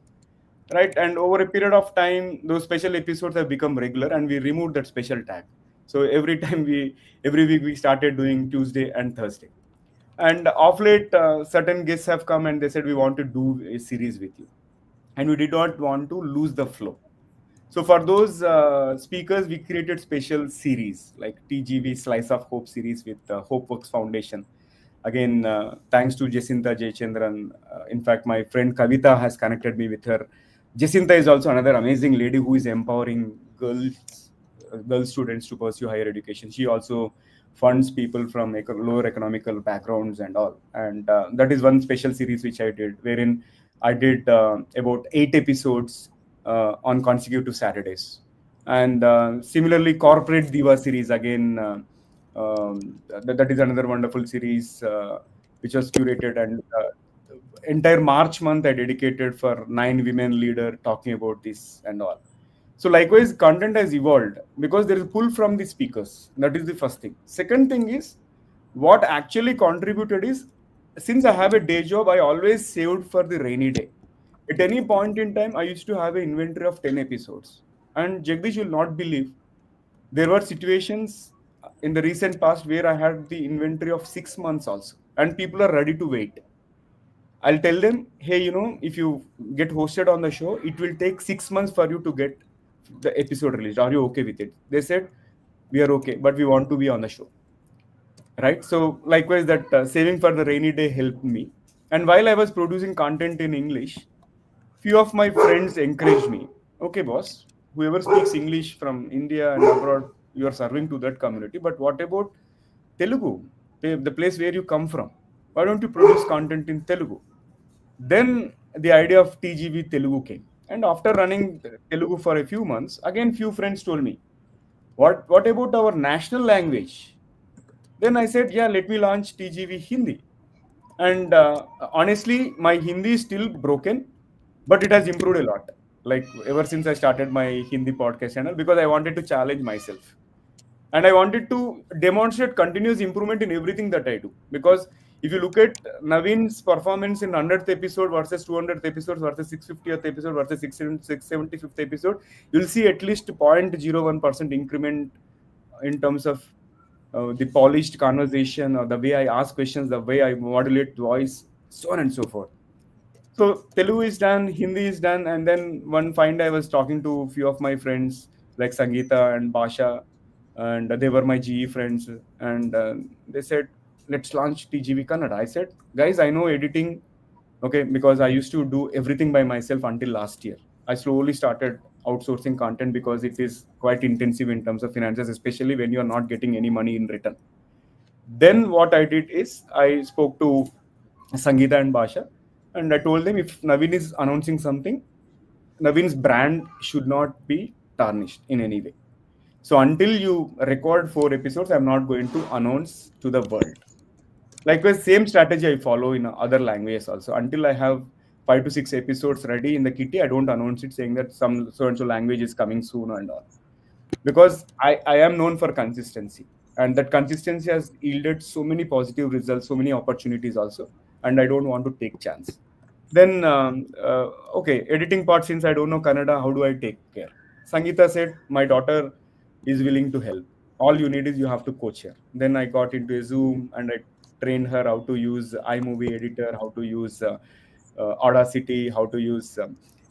right? And over a period of time, those special episodes have become regular, and we removed that special tag. So every week we started doing Tuesday and Thursday. And of late, certain guests have come and they said we want to do a series with you, and we did not want to lose the flow. So for those speakers, we created special series like TGV Slice of Hope series with HopeWorks Foundation. Again, thanks to Jacinta Jayachandran. In fact, my friend Kavita has connected me with her. Jacinta is also another amazing lady who is empowering girl students to pursue higher education. She also funds people from lower economical backgrounds and all. And that is one special series which I did, wherein I did about 8 episodes on consecutive Saturdays. And similarly, Corporate Diva series again. That is another wonderful series which was curated, and entire March month I dedicated for 9 women leader talking about this and all. So likewise, content has evolved because there is pull from the speakers. That is the first thing. Second thing is what actually contributed is, since I have a day job, I always saved for the rainy day. At any point in time, I used to have an inventory of 10 episodes. And Jagdish will not believe, there were situations in the recent past where I had the inventory of 6 months also, and people are ready to wait. I'll tell them, hey, if you get hosted on the show, it will take 6 months for you to get the episode released. Are you okay with it? They said, we are okay, but we want to be on the show. Right? So, likewise, that saving for the rainy day helped me. And while I was producing content in English, few of my friends encouraged me. Okay, boss, whoever speaks English from India and abroad, you are serving to that community. But what about Telugu, the place where you come from? Why don't you produce content in Telugu? Then the idea of TGV Telugu came. And after running Telugu for a few months, again, few friends told me, what about our national language? Then I said, yeah, let me launch TGV Hindi. And honestly, my Hindi is still broken, but it has improved a lot. Like ever since I started my Hindi podcast channel, because I wanted to challenge myself. And I wanted to demonstrate continuous improvement in everything that I do. Because if you look at Naveen's performance in 100th episode versus 200th episode versus 650th episode versus 675th episode, you'll see at least 0.01% increment in terms of the polished conversation, or the way I ask questions, the way I modulate voice, so on and so forth. So Telugu is done, Hindi is done, and then one fine day I was talking to a few of my friends like Sangeeta and Basha, and they were my GE friends, and they said, "Let's launch TGV Kannada." I said, "Guys, I know editing, okay, because I used to do everything by myself until last year. I slowly started outsourcing content because it is quite intensive in terms of finances, especially when you are not getting any money in return." Then what I did is I spoke to Sangeeta and Basha, and I told them, if Naveen is announcing something, Naveen's brand should not be tarnished in any way. So until you record 4 episodes, I'm not going to announce to the world. Likewise, same strategy I follow in other languages also. Until I have 5 to 6 episodes ready in the kitty, I don't announce it saying that some so and so language is coming soon and all. Because I am known for consistency. And that consistency has yielded so many positive results, so many opportunities also. And I don't want to take chance. Then, okay, editing part, since I don't know Kannada, how do I take care? Sangeeta said, my daughter is willing to help. All you need is you have to coach her. Then I got into a Zoom and I trained her how to use iMovie editor, how to use Audacity, how to use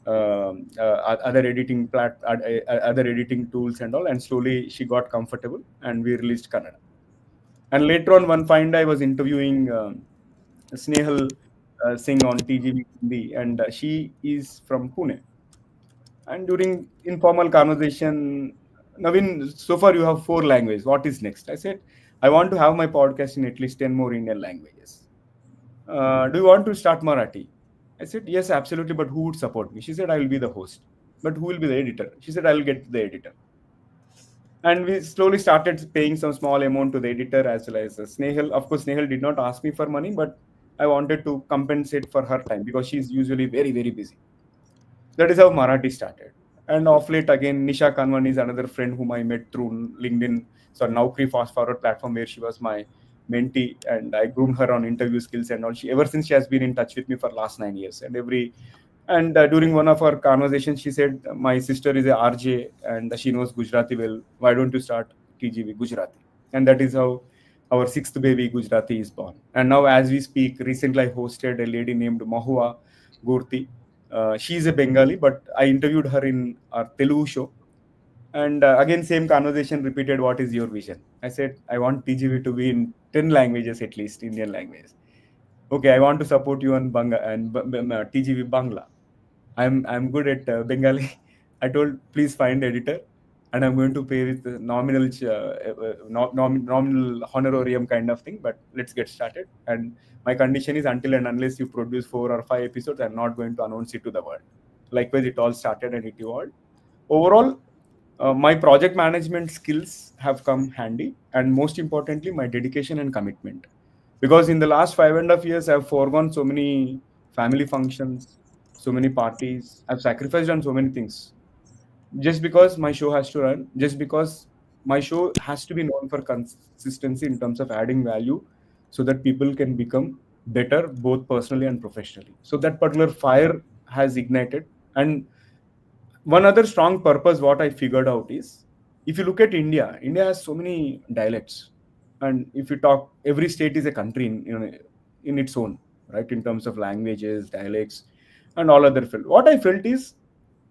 other editing other editing tools and all. And slowly she got comfortable and we released Kannada. And later on, one fine day, I was interviewing Snehal Singh on TGV Hindi, and she is from Pune. And during informal conversation, Naveen, so far you have 4 languages. What is next? I said, I want to have my podcast in at least 10 more Indian languages. Do you want to start Marathi? I said, yes, absolutely, but who would support me? She said, I will be the host. But who will be the editor? She said, I will get the editor. And we slowly started paying some small amount to the editor as well as Snehal. Of course, Snehal did not ask me for money, but I wanted to compensate for her time because she's usually very, very busy. That is how Marathi started. And off late, again, Nisha Kanwan is another friend whom I met through LinkedIn. So Naukri Fast Forward platform where she was my mentee, and I groomed her on interview skills and all. She ever since she has been in touch with me for last 9 years. And during one of our conversations, she said, my sister is a RJ and she knows Gujarati well. Why don't you start TGV Gujarati? And that is how our 6th baby Gujarati is born. And now, as we speak, recently I hosted a lady named Mahua Gurti. She's a Bengali, but I interviewed her in our Telugu show. And again, same conversation repeated. What is your vision? I said, I want TGV to be in 10 languages at least, Indian languages. Okay, I want to support you on TGV Bangla. I'm good at Bengali. I told, please find editor, and I'm going to pay with nominal honorarium kind of thing. But let's get started. And my condition is, until and unless you produce 4 or 5 episodes, I'm not going to announce it to the world. Likewise, it all started and it evolved. Overall, my project management skills have come handy, and most importantly, my dedication and commitment. Because in the last 5.5 years, I've foregone so many family functions, so many parties. I've sacrificed on so many things just because my show has to run, just because my show has to be known for consistency in terms of adding value, so that people can become better both personally and professionally. So that particular fire has ignited. And one other strong purpose what I figured out is, if you look at India has so many dialects. And if you talk, every state is a country in its own, right, in terms of languages, dialects, and all other field. What I felt is,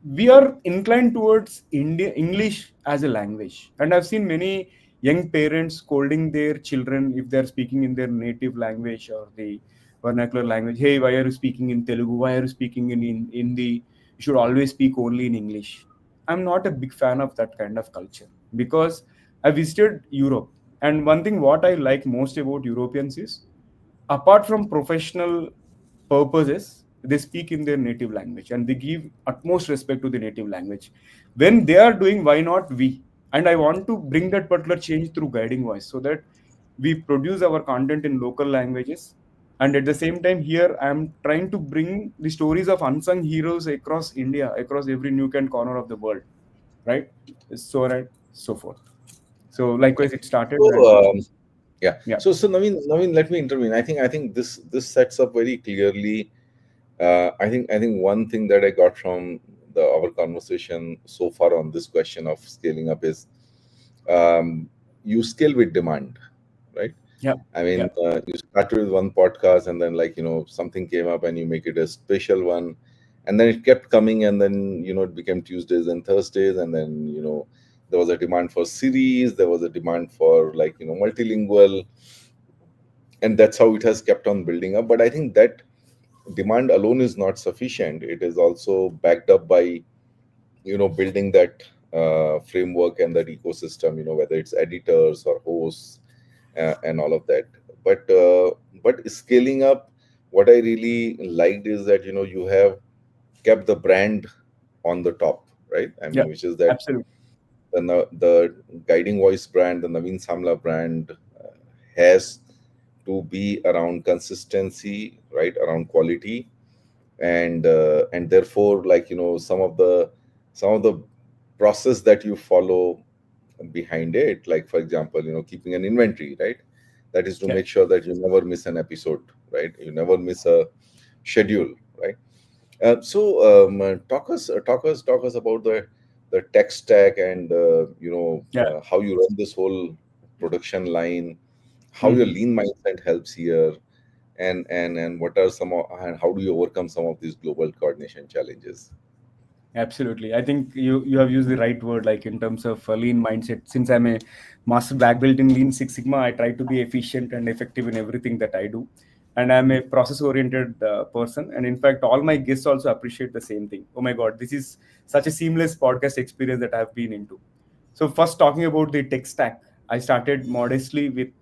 we are inclined towards English as a language. And I've seen many young parents scolding their children if they're speaking in their native language or the vernacular language. Hey, why are you speaking in Telugu? Why are you speaking in Hindi? You should always speak only in English. I'm not a big fan of that kind of culture, because I visited Europe. And one thing what I like most about Europeans is, apart from professional purposes, they speak in their native language and they give utmost respect to the native language. When they are doing, why not we? And I want to bring that particular change through guiding voice, so that we produce our content in local languages. And at the same time, here I am trying to bring the stories of unsung heroes across India, across every nook and corner of the world, right? So on and so forth. So likewise it started. And So, yeah. yeah, So Naveen, let me intervene. I think this sets up very clearly. I think one thing that I got from our conversation so far on this question of scaling up is, you scale with demand, right? yeah, I yeah, mean, you started with one podcast, and then, like, something came up, and you make it a special one, and then it kept coming, and then it became Tuesdays and Thursdays, and then there was a demand for series, there was a demand for, like, multilingual, and that's how it has kept on building up. But I think that demand alone is not sufficient. It is also backed up by building that framework and that ecosystem, whether it's editors or hosts, and all of that. But scaling up, what I really liked is that you have kept the brand on the top, right? I yeah, mean, which is that absolutely. the guiding voice brand, the Naveen Samla brand, has to be around consistency, right, around quality, and therefore, like, some of the process that you follow behind it, like, for example, keeping an inventory, right? That is to Yeah. make sure that you never miss an episode, right? You never miss a schedule, right? Talk us about the tech stack, and Yeah. how you run this whole production line, how your Mhm. lean mindset helps here, and what are and how do you overcome some of these global coordination challenges? Absolutely. I think you have used the right word, like in terms of lean mindset. Since I'm a master black belt in Lean Six Sigma, I try to be efficient and effective in everything that I do. And I'm a process oriented person. And in fact, all my guests also appreciate the same thing. Oh my God, this is such a seamless podcast experience that I've been into. So, first, talking about the tech stack, I started modestly with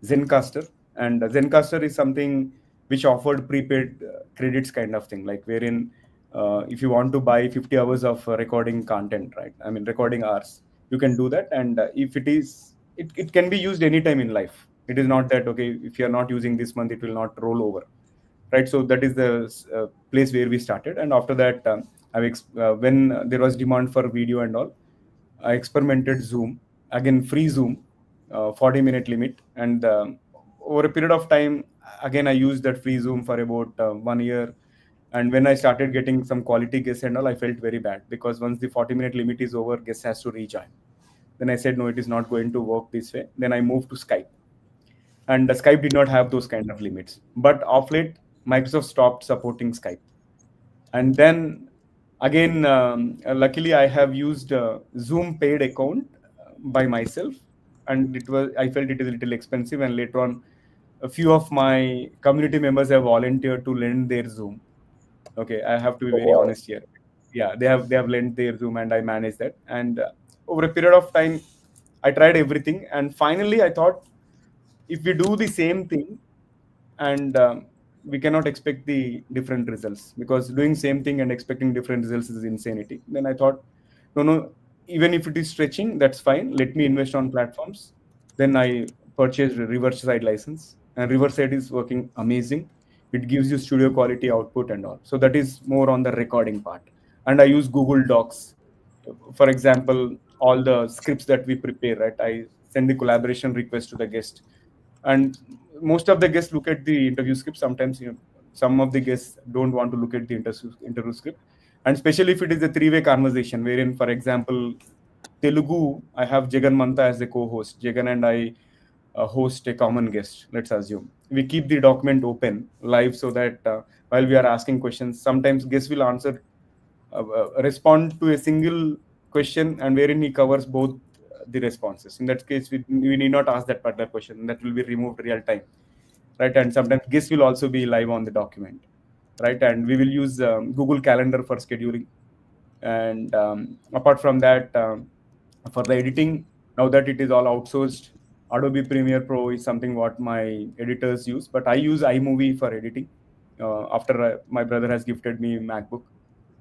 Zencaster. And Zencaster is something which offered prepaid credits kind of thing, like wherein if you want to buy 50 hours of recording content, right? I mean, recording hours, you can do that. And if it can be used anytime in life. It is not that, okay, if you're not using this month, it will not roll over, right? So that is the place where we started. And after that, when there was demand for video and all, I experimented Zoom, again, free Zoom, 40-minute limit. And over a period of time, again, I used that free Zoom for about 1 year. And when I started getting some quality guests and all, I felt very bad, because once the 40-minute limit is over, guest has to rejoin. Then I said, no, it is not going to work this way. Then I moved to Skype. And Skype did not have those kind of limits. But of late, Microsoft stopped supporting Skype. And then again, luckily I have used Zoom paid account by myself, and I felt it is a little expensive. And later on, a few of my community members have volunteered to lend their Zoom. Okay, I have to be Oh, very wow. honest here. Yeah, they have lent their Zoom, and I managed that. And over a period of time, I tried everything, and finally I thought, if we do the same thing, and we cannot expect the different results, because doing same thing and expecting different results is insanity. Then I thought, no, even if it is stretching, that's fine, let me invest on platforms. Then I purchased a Riverside license, and Riverside is working amazing. It gives you studio quality output and all, so that is more on the recording part. And I use Google Docs. For example, all the scripts that we prepare, right, I send the collaboration request to the guest. And most of the guests look at the interview script. Sometimes, some of the guests don't want to look at the interview script. And especially if it is a three-way conversation, wherein, for example, Telugu, I have Jagan Manta as the co-host. Jagan and I host a common guest, let's assume. We keep the document open live, so that while we are asking questions, sometimes guests will answer, respond to a single question, and wherein he covers both the responses. In that case, we need not ask that particular question. That will be removed real time, right? And sometimes guests will also be live on the document, right? And we will use Google Calendar for scheduling. And apart from that, for the editing, now that it is all outsourced, Adobe Premiere Pro is something what my editors use, but I use iMovie for editing. After my brother has gifted me MacBook.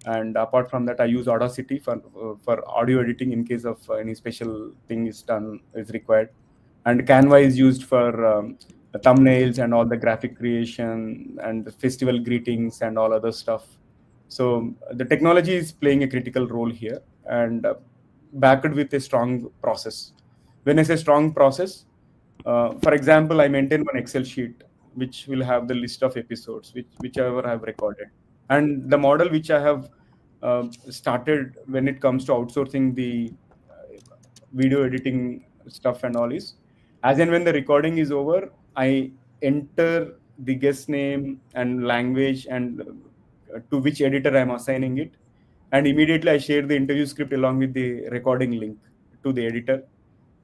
And apart from that, I use Audacity for audio editing in case of any special thing is required. And Canva is used for the thumbnails and all the graphic creation and the festival greetings and all other stuff. So the technology is playing a critical role here, and backed with a strong process. When I say strong process, for example, I maintain one Excel sheet which will have the list of episodes whichever I have recorded. And the model which I have started when it comes to outsourcing the video editing stuff and all is, as and when the recording is over, I enter the guest name and language, and to which editor I'm assigning it. And immediately I share the interview script along with the recording link to the editor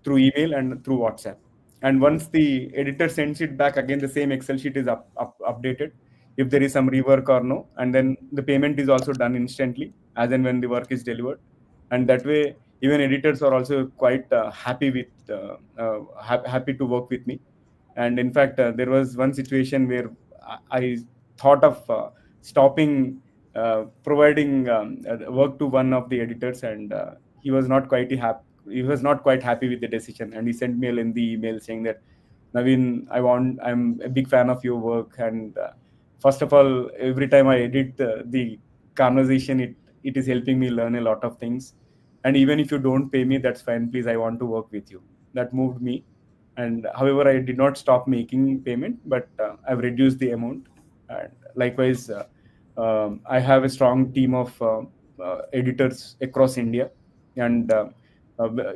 through email and through WhatsApp. And once the editor sends it back, again the same Excel sheet is updated if there is some rework or no, and then the payment is also done instantly as and when the work is delivered. And that way, even editors are also quite happy with happy to work with me. And in fact, there was one situation where I thought of stopping providing work to one of the editors, and he was not quite happy. He was not quite happy with the decision, and he sent me a lengthy email saying that, Naveen, I'm a big fan of your work, and first of all, every time I edit the conversation, it is helping me learn a lot of things. And even if you don't pay me, that's fine. Please, I want to work with you. That moved me. And however, I did not stop making payment, but I've reduced the amount. And likewise, I have a strong team of editors across India. And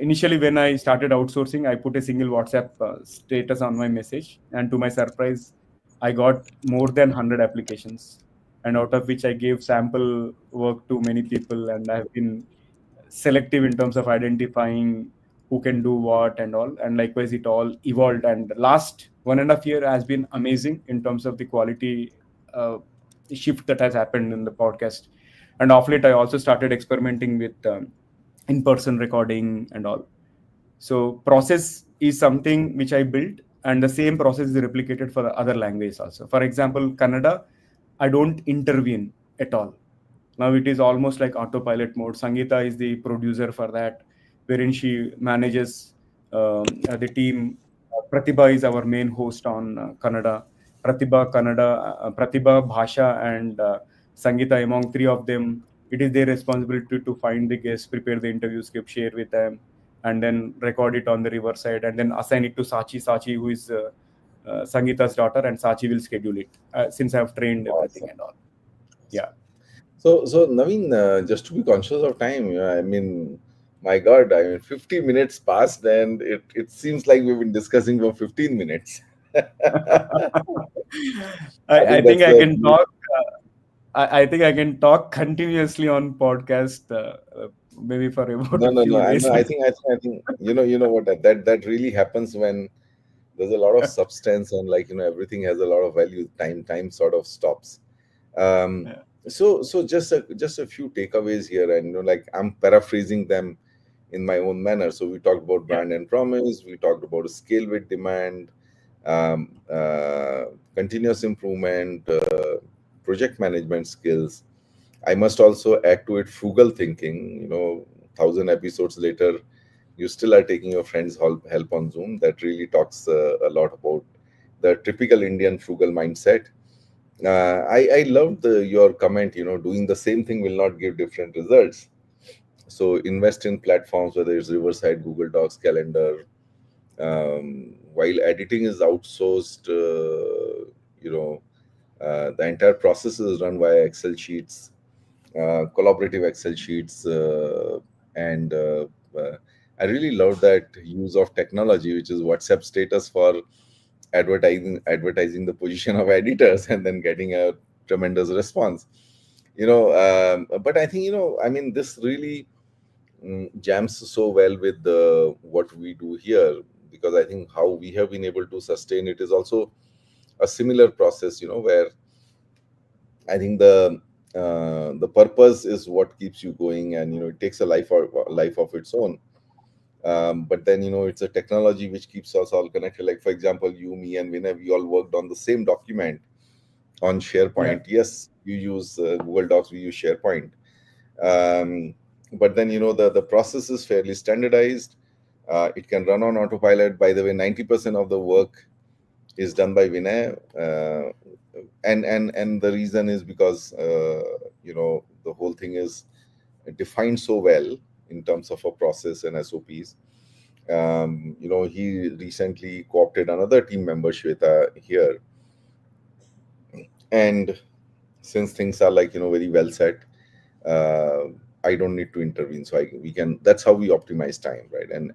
initially, when I started outsourcing, I put a single WhatsApp status on my message, and to my surprise, I got more than 100 applications, and out of which I gave sample work to many people, and I have been selective in terms of identifying who can do what and all. And likewise, it all evolved, and last 1.5 year has been amazing in terms of the quality uh, shift that has happened in the podcast. And off late, I also started experimenting with in-person recording and all. So process is something which I built, and the same process is replicated for the other languages also. For example, Kannada, I don't intervene at all. Now it is almost like autopilot mode. Sangeeta is the producer for that, wherein she manages the team. Pratibha is our main host on Kannada. Pratibha, Bhasha, and Sangeeta, among three of them, it is their responsibility to find the guests, prepare the interview script, share with them, and then record it on the Riverside, and then assign it to Sachi. Sachi, who is Sangeeta's daughter, and Sachi will schedule it since I have trained everything Awesome. and all. Yeah. So Naveen, just to be conscious of time, I mean, my God, I mean, 50 minutes passed, and it seems like we've been discussing for 15 minutes. I I think think that's I the can talk. I think I can talk continuously on podcast, maybe for about No, a no, no. few I days. know. I think. You know what? That really happens when there's a lot of substance and, like, everything has a lot of value. Time sort of stops. Um, Yeah, so just a few takeaways here, and, like, I'm paraphrasing them in my own manner. So we talked about yeah, brand and promise. We talked about scale with demand, um, uh, continuous improvement, project management skills. I must also add to it frugal thinking. 1,000 episodes later, you still are taking your friends' help on Zoom. That really talks a lot about the typical Indian frugal mindset. I loved your comment. Doing the same thing will not give different results. So invest in platforms, whether it's Riverside, Google Docs, Calendar. While editing is outsourced, the entire process is run via Excel sheets, collaborative Excel sheets, and I really love that use of technology, which is WhatsApp status for advertising the position of editors, and then getting a tremendous response. But I think, I mean, this really jams so well with what we do here, because I think how we have been able to sustain it is also a similar process, where I think the purpose is what keeps you going, and it takes a life of its own. But then, it's a technology which keeps us all connected. Like, for example, you, me, and Vinay, we all worked on the same document on yeah. SharePoint. Yes, you use Google Docs, we use SharePoint. Um, but then, the process is fairly standardized. It can run on autopilot. By the way, 90% of the work is done by Vinay, and the reason is because the whole thing is defined so well in terms of a process and SOPs. He recently co-opted another team member, Shweta, here, and since things are, like, very well set, uh, I don't need to intervene, so we can. That's how we optimize time, right, and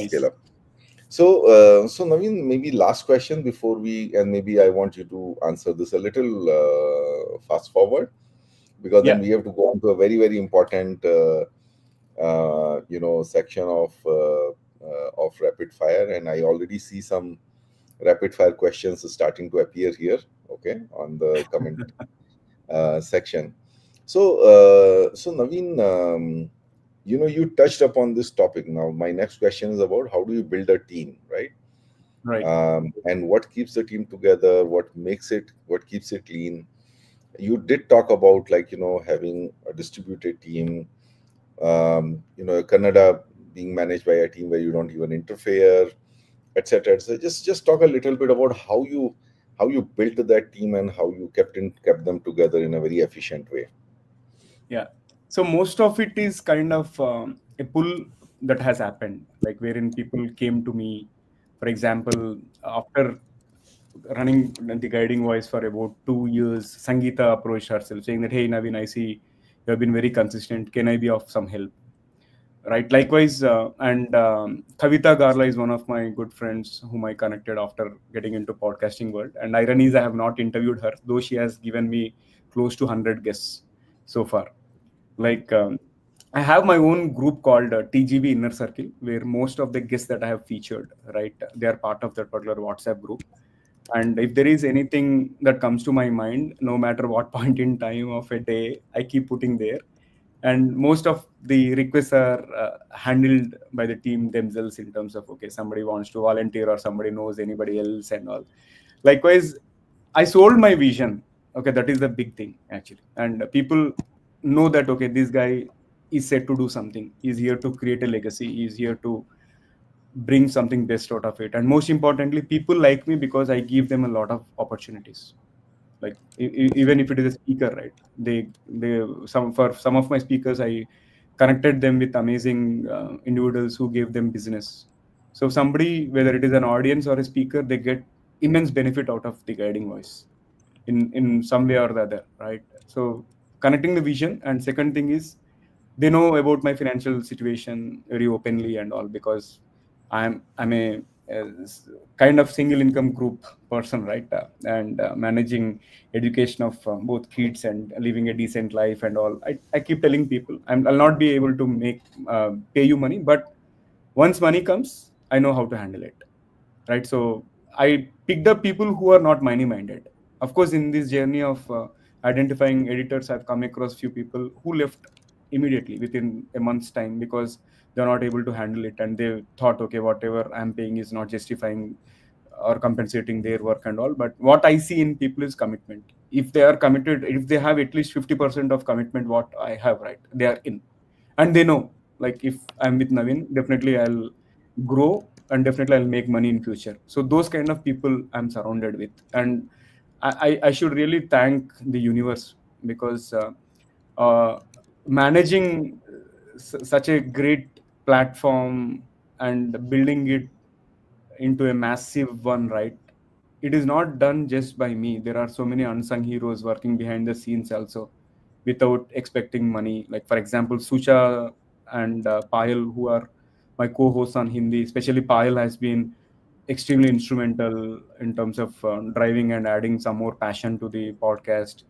scale Nice. up. So Naveen, maybe last question before we, and maybe I want you to answer this a little fast forward, because then Yeah, we have to go on to a very, very important, section of rapid fire, and I already see some rapid fire questions starting to appear here. Okay, on the comment section. So Naveen, you touched upon this topic. Now, my next question is about how do you build a team, right? right. And what keeps the team together, what keeps it lean. You did talk about, like, having a distributed team, Canada being managed by a team where you don't even interfere, etc. So just talk a little bit about how you built that team, and how you kept them together in a very efficient way. Yeah. So most of it is kind of a pull that has happened, like wherein people came to me, for example, after running the guiding voice for about 2 years, Sangeeta approached herself saying that, hey, Naveen, I see you have been very consistent. Can I be of some help? Right. Likewise, and Kavita Garla is one of my good friends whom I connected after getting into podcasting world. And irony is I have not interviewed her, though she has given me close to 100 guests so far. Like I have my own group called TGB Inner Circle, where most of the guests that I have featured, right, they are part of that particular WhatsApp group. And if there is anything that comes to my mind, no matter what point in time of a day, I keep putting there. And most of the requests are handled by the team themselves in terms of, okay, somebody wants to volunteer or somebody knows anybody else and all. Likewise, I sold my vision. Okay, that is the big thing actually. And people know that, okay, this guy is set to do something. He's here to create a legacy. He's here to bring something best out of it. And most importantly, people like me because I give them a lot of opportunities. Like even if it is a speaker, right? They some for some of my speakers, I connected them with amazing individuals who gave them business. So somebody, whether it is an audience or a speaker, they get immense benefit out of the guiding voice in some way or the other, right? So connecting the vision, and second thing is they know about my financial situation very openly and all, because I'm a kind of single income group person, right? And managing education of both kids and living a decent life and all. I keep telling people I'll not be able to make pay you money, but once money comes, I know how to handle it, right? So I picked up people who are not money minded. Of course, in this journey of identifying editors, I've come across few people who left immediately within a month's time because they're not able to handle it, and they thought, okay, whatever I'm paying is not justifying or compensating their work and all. But what I see in people is commitment. If they are committed, if they have at least 50% of commitment, what I have, right, they are in, and they know, like, if I'm with Naveen, definitely I'll grow and definitely I'll make money in future. So those kind of people I'm surrounded with, and I should really thank the universe because uh, managing such a great platform and building it into a massive one, right? It is not done just by me. There are so many unsung heroes working behind the scenes also without expecting money. Like, for example, Sucha and Payal, who are my co-hosts on Hindi, especially Payal has been extremely instrumental in terms of driving and adding some more passion to the podcast.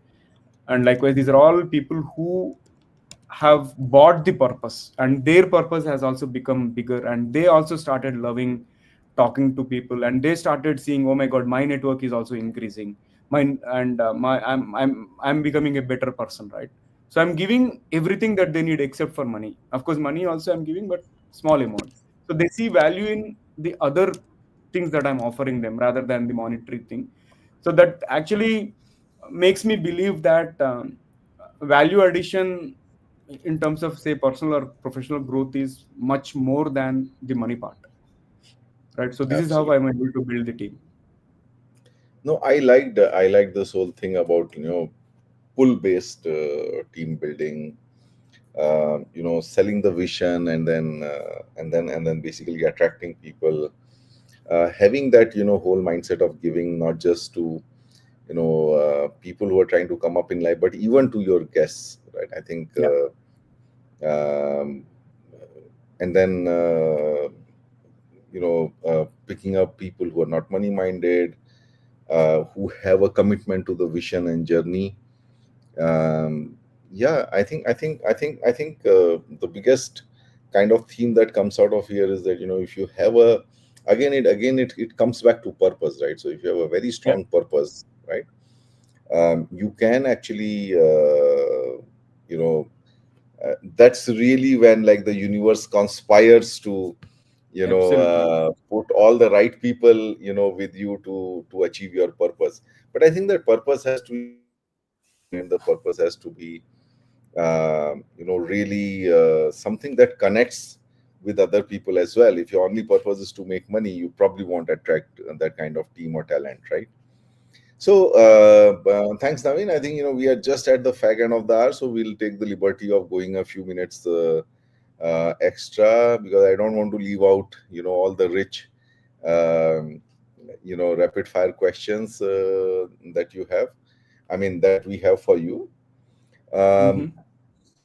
And likewise, these are all people who have bought the purpose, and their purpose has also become bigger, and they also started loving talking to people, and they started seeing, oh my god, my network is also increasing, mine, and my I'm becoming a better person, right? So I'm giving everything that they need except for money. Of course, money also I'm giving, but small amount. So they see value in the other things that I'm offering them rather than the monetary thing. So that actually makes me believe that value addition in terms of, say, personal or professional growth is much more than the money part, right? So this is how Absolutely. I'm able to build the team. No, I liked this whole thing about pull based team building, selling the vision, and then basically attracting people, having that whole mindset of giving, not just to people who are trying to come up in life, but even to your guests, right? I think Yeah, um, and then picking up people who are not money minded, who have a commitment to the vision and journey. Yeah, I think the biggest kind of theme that comes out of here is that if you have a, again it comes back to purpose, right? So if you have a very yeah, strong purpose, right, you can actually you know that's really when, like, the universe conspires to absolutely. put all the right people with you to achieve your purpose. But I think that purpose has to be very aligned. The purpose has to be really something that connects with other people as well. If your only purpose is to make money, you probably won't attract that kind of team or talent, right? So, thanks, Naveen. I think we are just at the fag end of the hour, so we'll take the liberty of going a few minutes extra, because I don't want to leave out all the rich um, rapid fire questions that you have. I mean, that we have for you. Um,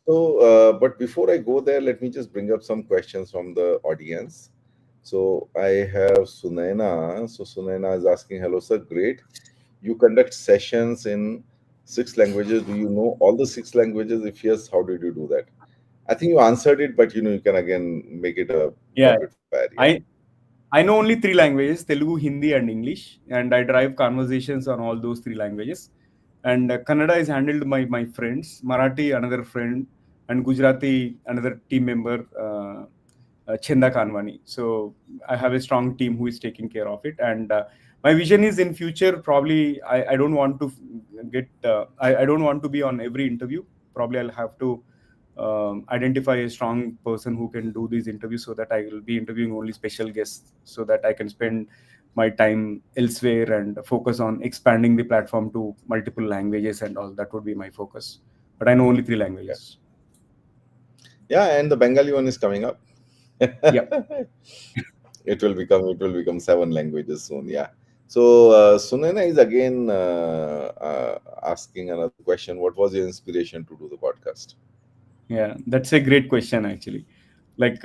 Hmm. but before I go there, let me just bring up some questions from the audience. So I have Sunayana. So Sunayana is asking, "Hello, sir. Great. You conduct sessions in 6 languages. Do you know all the 6 languages? If yes, how did you do that?" I think you answered it, but you can again make it a Yeah, rapid fire. Yeah. i I know only three languages: Telugu, Hindi, and English, and I drive conversations on all those three languages. And Kannada is handled by my friends, Marathi another friend, and Gujarati another team member, Chenda Kanwani. So I have a strong team who is taking care of it. And my vision is, in future, probably I don't want to I don't want to be on every interview. Probably I'll have to identify a strong person who can do these interviews, so that I will be interviewing only special guests, so that I can spend my time elsewhere and focus on expanding the platform to multiple languages and all. That would be my focus. But I know only three Yeah. languages. Yeah, and the Bengali one is coming up. Yep. It will become 7 languages soon. Yeah. So Sunena is again asking another question. What was your inspiration to do the podcast? Yeah, that's a great question actually. Like,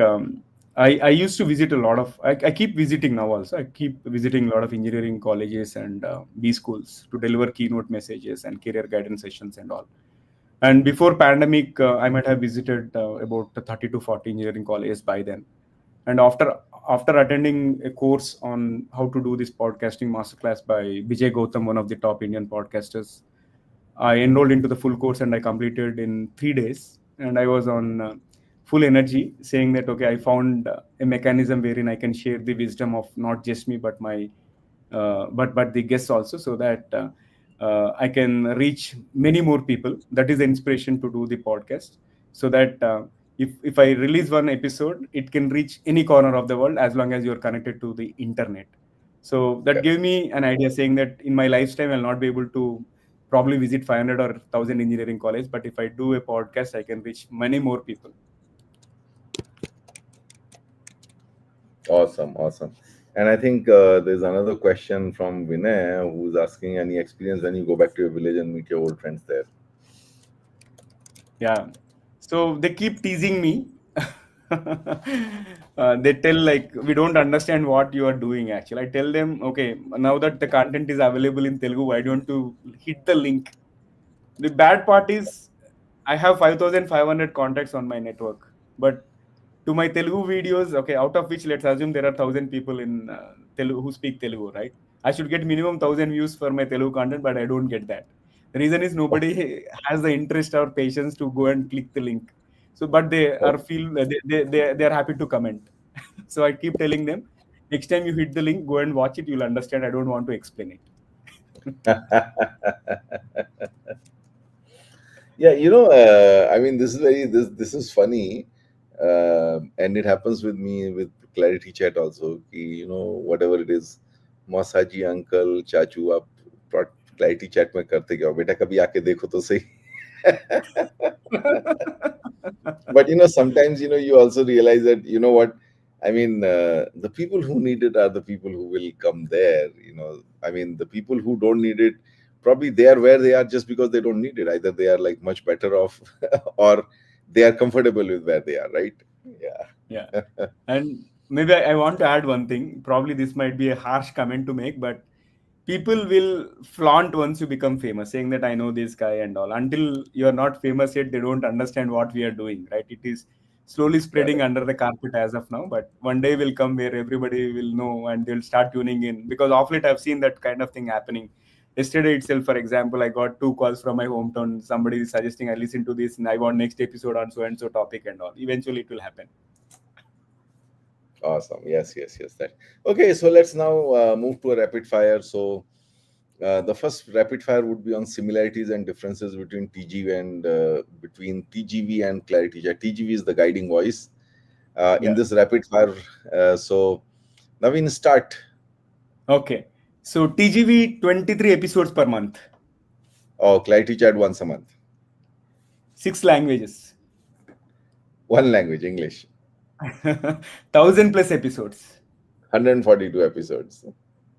I used to visit a lot of, I keep visiting now also. I keep visiting a lot of engineering colleges and B schools to deliver keynote messages and career guidance sessions and all. And before pandemic, I might have visited about 30 to 40 engineering colleges by then. And after attending a course on how to do this podcasting masterclass by Bijay Gautam, one of the top Indian podcasters, I enrolled into the full course and I completed in 3 days. And I was on full energy, saying that okay, I found a mechanism wherein I can share the wisdom of not just me but my but the guests also, so that I can reach many more people. That is the inspiration to do the podcast, so that if I release one episode, it can reach any corner of the world as long as you're connected to the internet. So that gave me an idea, saying that in my lifetime I'll not be able to probably visit 500 or 1000 engineering college, but if I do a podcast, I can reach many more people. Awesome, awesome. And I think there's another question from Vinay who's asking any experience when you go back to your village and meet your old friends there. Yeah. So they keep teasing me. They tell like we don't understand what you are doing actually. I tell them, okay, now that the content is available in Telugu, why don't you hit the link? The bad part is I have 5,500 contacts on my network, but to my Telugu videos, okay, out of which let's assume there are 1,000 people in Telugu who speak Telugu, right? I should get minimum 1,000 views for my Telugu content, but I don't get that. The reason is nobody has the interest or patience to go and click the link. So, but they Oh. are feel they are happy to comment. So I keep telling them, next time you hit the link, go and watch it. You'll understand. I don't want to explain it. Yeah, I mean, this is funny, and it happens with me with Clarity Chat also. Whatever it is, Masaji uncle, chachu, आप Clarity Chat में करते क्या हो बेटा कभी आके देखो तो सही. But sometimes you also realize that what I mean, the people who need it are the people who will come there. I mean, the people who don't need it, probably they are where they are just because they don't need it. Either they are like much better off or they are comfortable with where they are, right? Yeah. Yeah. And maybe I want to add one thing. Probably this might be a harsh comment to make, but people will flaunt once you become famous, saying that I know this guy and all. Until you're not famous yet, they don't understand what we are doing, right? It is slowly spreading Correct. under the carpet as of now, but one day will come where everybody will know and they'll start tuning in. Because of late, I've seen that kind of thing happening. Yesterday itself, for example, I got 2 calls from my hometown. Somebody is suggesting I listen to this and I want next episode on so and so topic and all. Eventually, it will happen. Awesome. Yes, yes, yes. That. Okay, so let's now move to a rapid fire. So the first rapid fire would be on similarities and differences between TGV and between TGV and Clarity Chat. TGV is the guiding voice. In Yeah. this rapid fire, so Naveen, start. Okay. So TGV 23 episodes per month, Oh, Clarity Chat once a month. 6 languages, One language, English. 1,000 plus episodes, 142 episodes.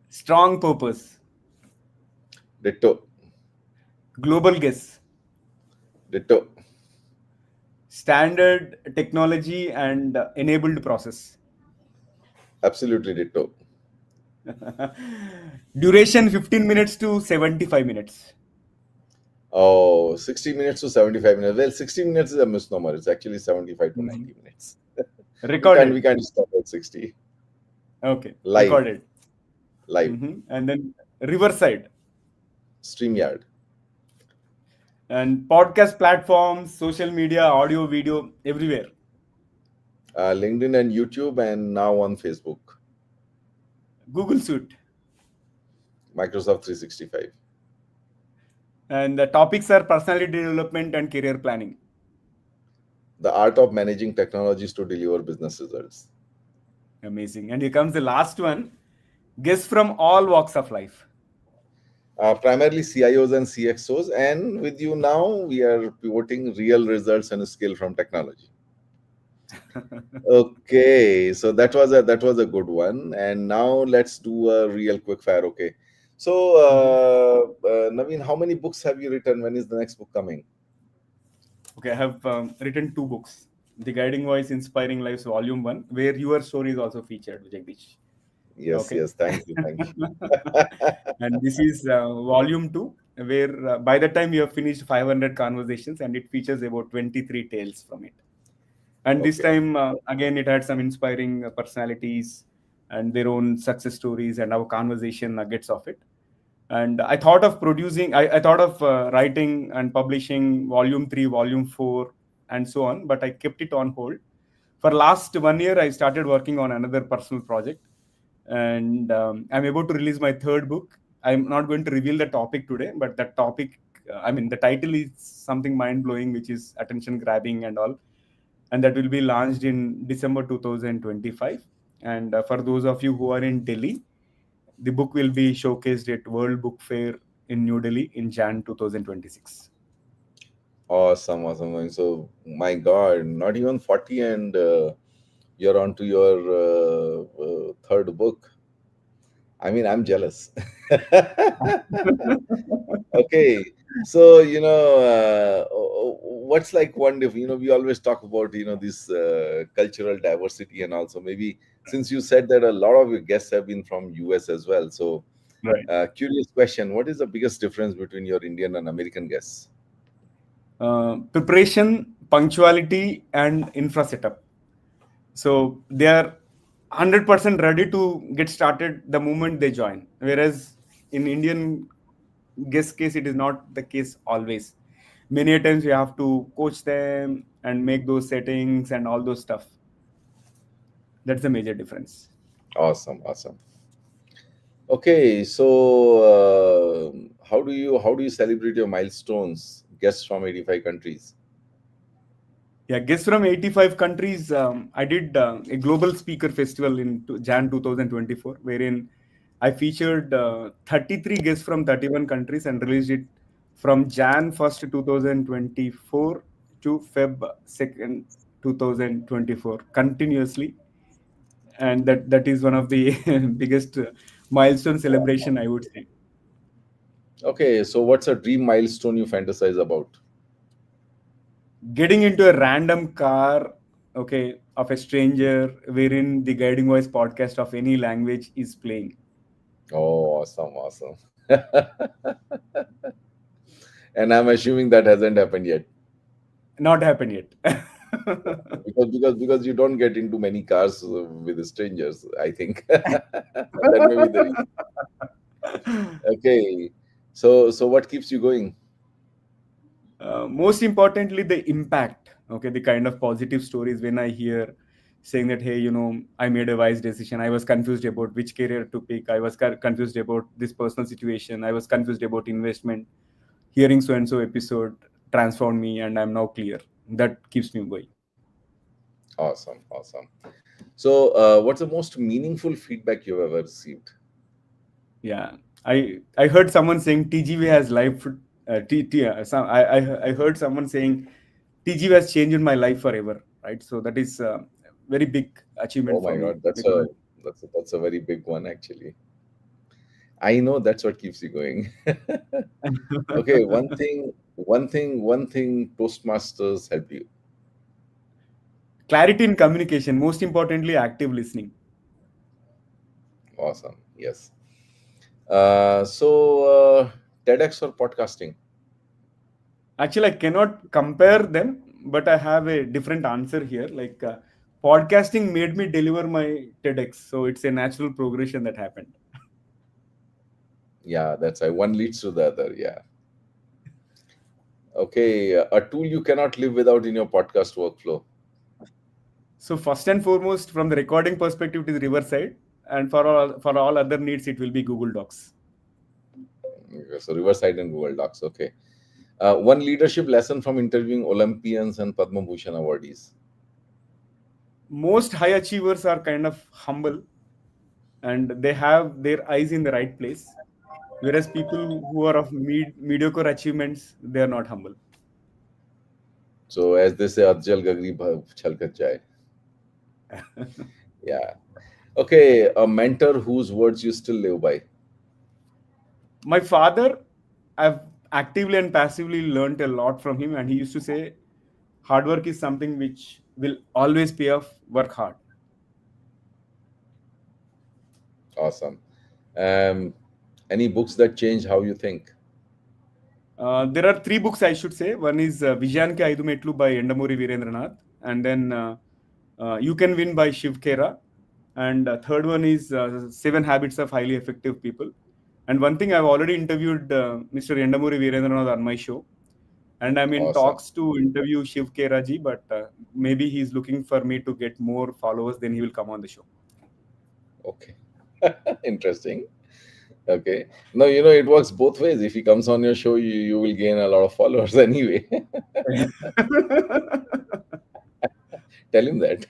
strong purpose, Ditto. global guests, Ditto. standard technology and enabled process, Absolutely ditto. duration 15 minutes to 75 minutes, Oh, 60 minutes to 75 minutes. Well, 60 minutes is a misnomer. It's actually 75 to Mhm. 90 minutes. we can't recorded. we can't stop at 60. Okay, Live. recorded. Live. And then Riverside StreamYard. and podcast platforms, social media, audio, video, everywhere. LinkedIn and YouTube, and now on Facebook. Google Suite. Microsoft 365. And the topics are personality development and career planning. The art of managing technologies to deliver business results. Amazing. And here comes the last one, guests from all walks of life. Primarily CIOs and CXOs, and with you now, we are pivoting real results and skill from technology. Okay, so that was a good one, and now let's do a real quick fire. Okay, so Mhm. Naveen, how many books have you written? When is the next book coming? Okay, I have written 2 books. The Guiding Voice Inspiring Lives Volume 1, where your story is also featured, Jagdish. Yes, Okay. yes. Thank you. Thank you. And this is volume 2, where by the time you have finished 500 conversations, and it features about 23 tales from it. And this Okay. time, again, it had some inspiring personalities and their own success stories and our conversation nuggets of it. And I thought of I thought of writing and publishing volume 3, volume 4, and so on, but I kept it on hold. For last 1 year, I started working on another personal project, and I'm about to release my third book. I'm not going to reveal the topic today, but the topic, the title is something mind blowing, which is attention grabbing and all, and that will be launched in December 2025. And for those of you who are in Delhi, the book will be showcased at World Book Fair in New Delhi in Jan 2026. Awesome, awesome. So, my God, not even 40, and you're on to your third book. I mean, I'm jealous. Okay. So, what's like wonderful, we always talk about, this cultural diversity, and also maybe since you said that a lot of your guests have been from US as well. So, Right. curious question, what is the biggest difference between your Indian and American guests? Preparation, punctuality, and infra setup. So they are 100% ready to get started the moment they join. Whereas in Indian guest case, it is not the case always. Many a times you have to coach them and make those settings and all those stuff. That's the major difference. Awesome, awesome. Okay, so how do you celebrate your milestones? Guests from 85 countries. Yeah, guests from 85 countries. I did a global speaker festival in Jan 2024, wherein I featured 33 guests from 31 countries and released it from Jan 1st, 2024 to Feb 2nd, 2024 continuously. And that is one of the biggest milestone celebration, I would say. Okay, so what's a dream milestone you fantasize about? Getting into a random car, okay, of a stranger, wherein the Guiding Voice podcast of any language is playing. Oh, awesome, awesome. And I'm assuming that hasn't happened yet. Not happened yet. Because you don't get into many cars with strangers, I think. That may be the reason. Okay. So what keeps you going? Most importantly, the impact, okay, the kind of positive stories when I hear saying that, hey, I made a wise decision. I was confused about which career to pick. I was confused about this personal situation. I was confused about investment. Hearing so and so episode transformed me, and I'm now clear. That keeps me going. Awesome, awesome. So what's the most meaningful feedback you've ever received? Yeah, I heard someone saying TGV has life. I heard someone saying TGV has changed my life forever. Right, so that is a very big Oh achievement for my me God, that's a because that's a, that's a very big one actually. I know that's what keeps you going. Okay, one thing Toastmasters help you. clarity in communication. Most importantly, active listening. Awesome. Yes. So TEDx or podcasting? Actually, I cannot compare them, but I have a different answer here. Like podcasting made me deliver my TEDx, so it's a natural progression that happened. Yeah, that's why one leads to the other. Yeah. Okay, a tool you cannot live without in your podcast workflow. So first and foremost, from the recording perspective, it is Riverside, and for all other needs, it will be Google Docs. Okay, so Riverside and Google Docs. Okay. One leadership lesson from interviewing Olympians and Padma Bhushan awardees. Most high achievers are kind of humble, and they have their eyes in the right place, whereas people who are of mediocre achievements, they are not humble. So as they say, Ajjal Gagri Chalkat Jai. Yeah. Okay, a mentor whose words you still live by. My father, I've actively and passively learned a lot from him, and he used to say hard work is something which will always pay off. Work hard. Awesome. Um, any books that change how you think? There are three books I should say. One is Vijayanki Aidu Metlu by Endamuri Virendranath, and then You Can Win by Shiv Khera, and third one is Seven Habits of Highly Effective People. And one thing, I've already interviewed Mr. Endamuri Virendranath on my show, and I'm in Awesome. talks to interview Shiv Khera ji, but maybe he's looking for me to get more followers, then he will come on the show. Okay. Interesting. Okay. No, it works both ways. If he comes on your show, you will gain a lot of followers anyway. Tell him that.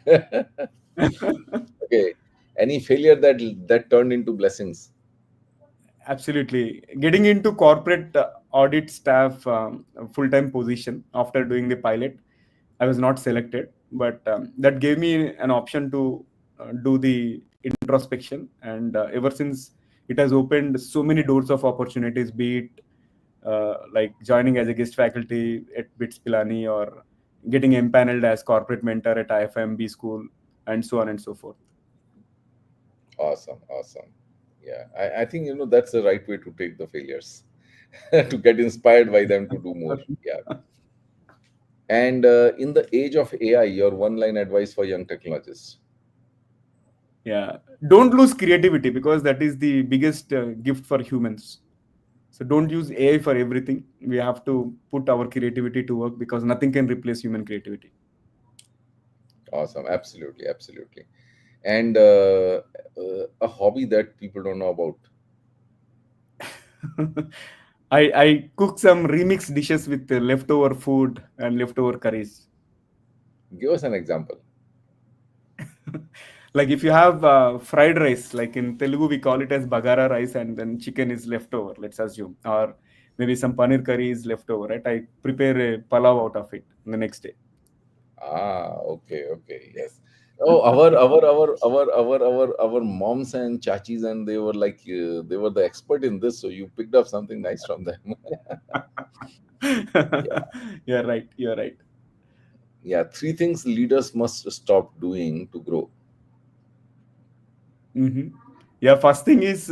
Okay. Any failure that turned into blessings? Absolutely. Getting into corporate audit staff full-time position after doing the pilot, I was not selected, but that gave me an option to do the introspection. And ever since, it has opened so many doors of opportunities, be it like joining as a guest faculty at BITS Pilani, or getting empaneled as corporate mentor at IFMB school, and so on and so forth. Awesome. Awesome. Yeah. I think, that's the right way to take the failures, to get inspired by them to do more. Yeah. And in the age of AI, your one line advice for young technologists? Yeah, don't lose creativity, because that is the biggest gift for humans. So don't use AI for everything. We have to put our creativity to work, because nothing can replace human creativity. Awesome. Absolutely. Absolutely. And a hobby that people don't know about. I cook some remix dishes with leftover food and leftover curries. Give us an example. Like if you have fried rice, like in Telugu we call it as bagara rice, and then chicken is leftover, let's assume, or maybe some paneer curry is leftover, right? I prepare a palav out of it the next day. Ah, okay, okay, yes. Oh, our moms and chachis, and they were like, they were the expert in this. So you picked up something nice from them. Yeah, You're right. You're right. yeah. Three things leaders must stop doing to grow. Hmm. Yeah. First thing is,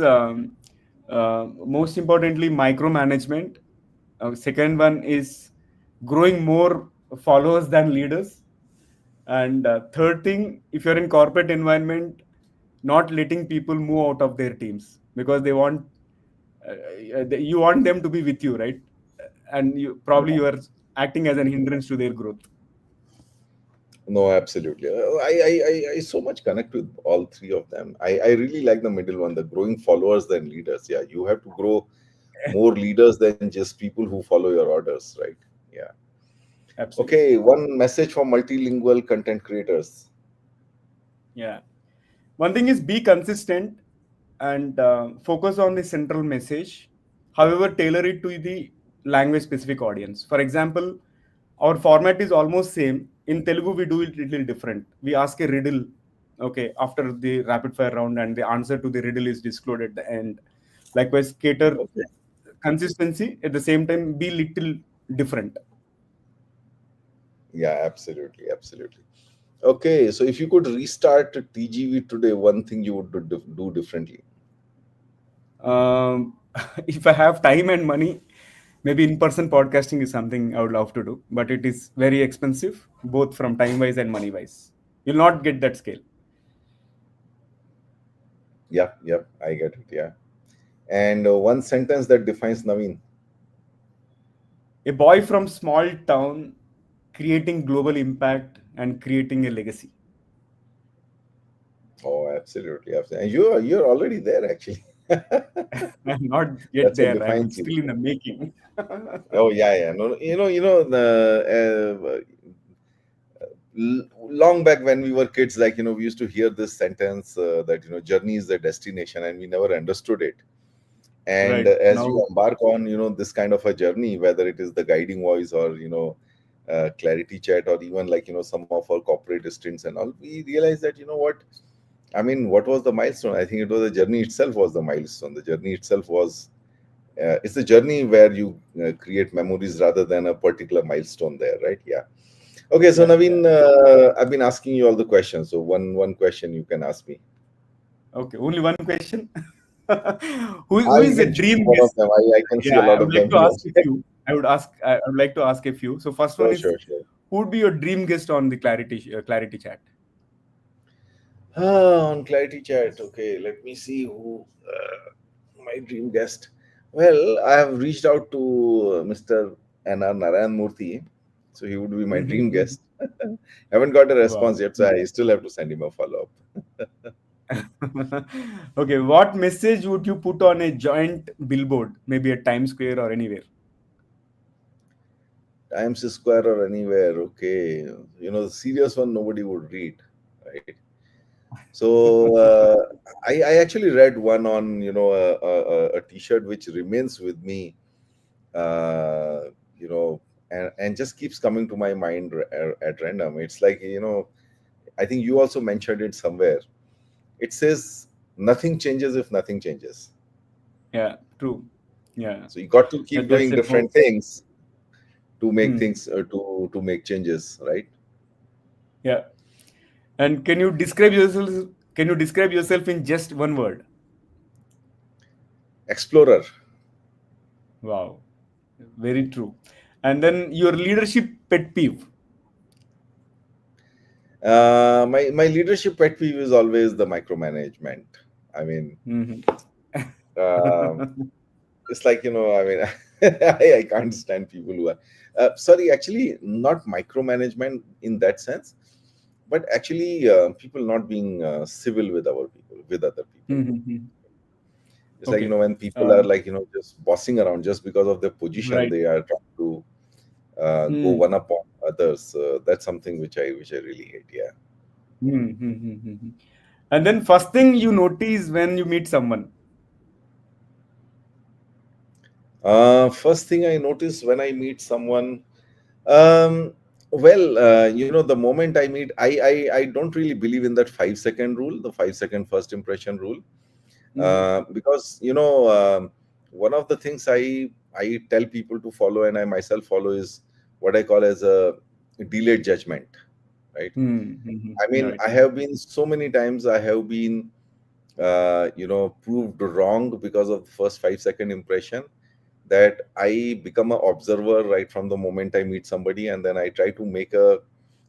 most importantly, micromanagement. Second one is growing more followers than leaders. And third thing, if you're in corporate environment, not letting people move out of their teams, because they want you want them to be with you, right? And you are acting as an hindrance to their growth. No, absolutely. I so much connect with all three of them. I really like the middle one, the growing followers than leaders. Yeah, you have to grow more leaders than just people who follow your orders, right? Yeah. Absolutely. Okay, one message for multilingual content creators. Yeah. One thing is, be consistent and focus on the central message. However, tailor it to the language specific audience. For example, our format is almost same. In Telugu, we do it little different. We ask a riddle, okay, after the rapid fire round, and the answer to the riddle is disclosed at the end. Likewise, cater Okay. consistency, at the same time be little different. Yeah, absolutely, absolutely. Okay, so if you could restart TGV today, one thing you would do differently. Um, if I have time and money, maybe in-person podcasting is something I would love to do, but it is very expensive, both from time-wise and money-wise. You'll not get that scale. Yeah, yeah, I get it. Yeah. And one sentence that defines Naveen. A boy from small town creating global impact and creating a legacy. Oh, absolutely, absolutely. And you're already there, actually. I'm not yet That's what there. I'm defines you. still in the making. Oh yeah, yeah. No, no, the long back when we were kids, like we used to hear this sentence that journey is the destination, and we never understood it. And Right as now, you embark on this kind of a journey, whether it is the guiding voice or clarity chat, or even like some of our corporate stints and all, we realize that what I mean, what was the milestone? I think it was the journey itself was the milestone. The journey itself was it's a journey where you create memories rather than a particular milestone there, right? Yeah. Okay, so Yeah, yeah. Naveen, I've been asking you all the questions. So one question you can ask me. Okay, only one question. Who Ah, you is a can choose dream one of guest? them. I can see Yeah, a I lot would of like them to here. ask a few. I would like to ask a few. So first one Sure, is, sure, sure. who would be your dream guest on the Clarity chat? On Clarity Chat. Okay, let me see who my dream guest. Well, I have reached out to Mr. Narayan Murthy, so he would be my Mhm, dream mhm. guest. Haven't got a response Wow. yet, so I still have to send him a follow up. Okay, what message would you put on a giant billboard, maybe at Times Square or anywhere? Times Square or anywhere. Okay, the serious one nobody would read, right? So I actually read one on a T-shirt which remains with me, uh, you know, and just keeps coming to my mind at random. It's like I think you also mentioned it somewhere. It says nothing changes if nothing changes. Yeah, true. Yeah, So you got to keep that's doing a power. different things to make Hmm. things to make changes, right? Yeah. And can you describe yourself? Can you describe yourself in just one word? Explorer. Wow, very true. And then your leadership pet peeve. My leadership pet peeve is always the micromanagement. I mean, Mhm. um, it's like I mean, I can't stand people who are sorry, actually not micromanagement in that sense, but actually people not being civil with our people, with other people. Mhm. It's like Okay. when people are Uh, like just bossing around just because of their position, right. they are trying to go Hmm. one up on others. That's something which I really hate. Yeah. Hmm. And then first thing you notice when you meet someone. First thing I notice when I meet someone, um, well, the moment I meet, I don't really believe in that 5 second rule, the 5 second first impression rule, Mhm. because one of the things I tell people to follow and I myself follow is what I call as a delayed judgment, right? I mean, Right. I have been so many times I have been proved wrong because of the first 5 second impression, that I become an observer right from the moment I meet somebody, and then I try to make sure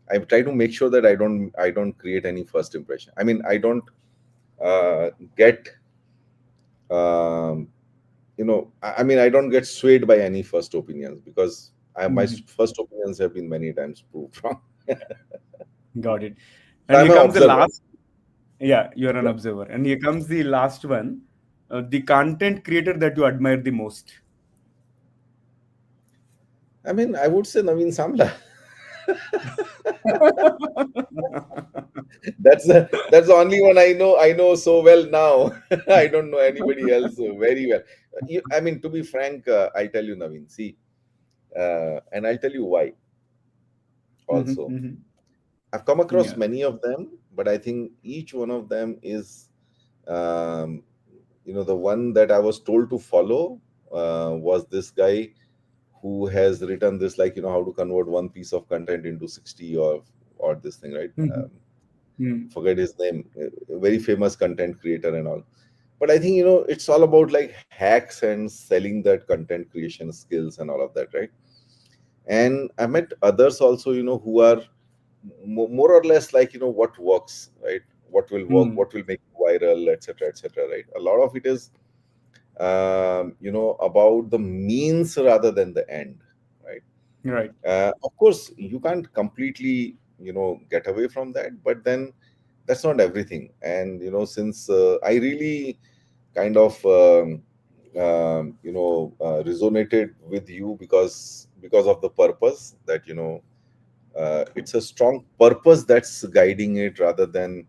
that I don't create any first impression. I mean, I don't get um, I mean, I don't get swayed by any first opinions, because my Mhm. first opinions have been many times proved wrong. Got it. So And I'm here an comes the observer. last. Yeah, you're an Yeah. observer. And here comes the last one. The content creator that you admire the most. I mean, I would say Naveen Samla. That's the only one I know so well now. I don't know anybody else very well. I mean, to be frank, I'll tell you, Naveen. See, and I'll tell you why. Mhm, Also, mhm. I've come across Yeah. many of them, but I think each one of them is, um, the one that I was told to follow was this guy who has written this, like, how to convert one piece of content into 60 or this thing, right? Mhm, mhm, Forget his name, a very famous content creator and all. But I think it's all about like hacks and selling that content creation skills and all of that, right? And I met others also, who are more or less like, what works, right? What will work, mhm. what will make you viral, etc., etc., right? A lot of it is about the means rather than the end, right? Right. Of course, you can't completely, get away from that, but then that's not everything. And since I really kind of resonated with you because of the purpose that it's a strong purpose that's guiding it, rather than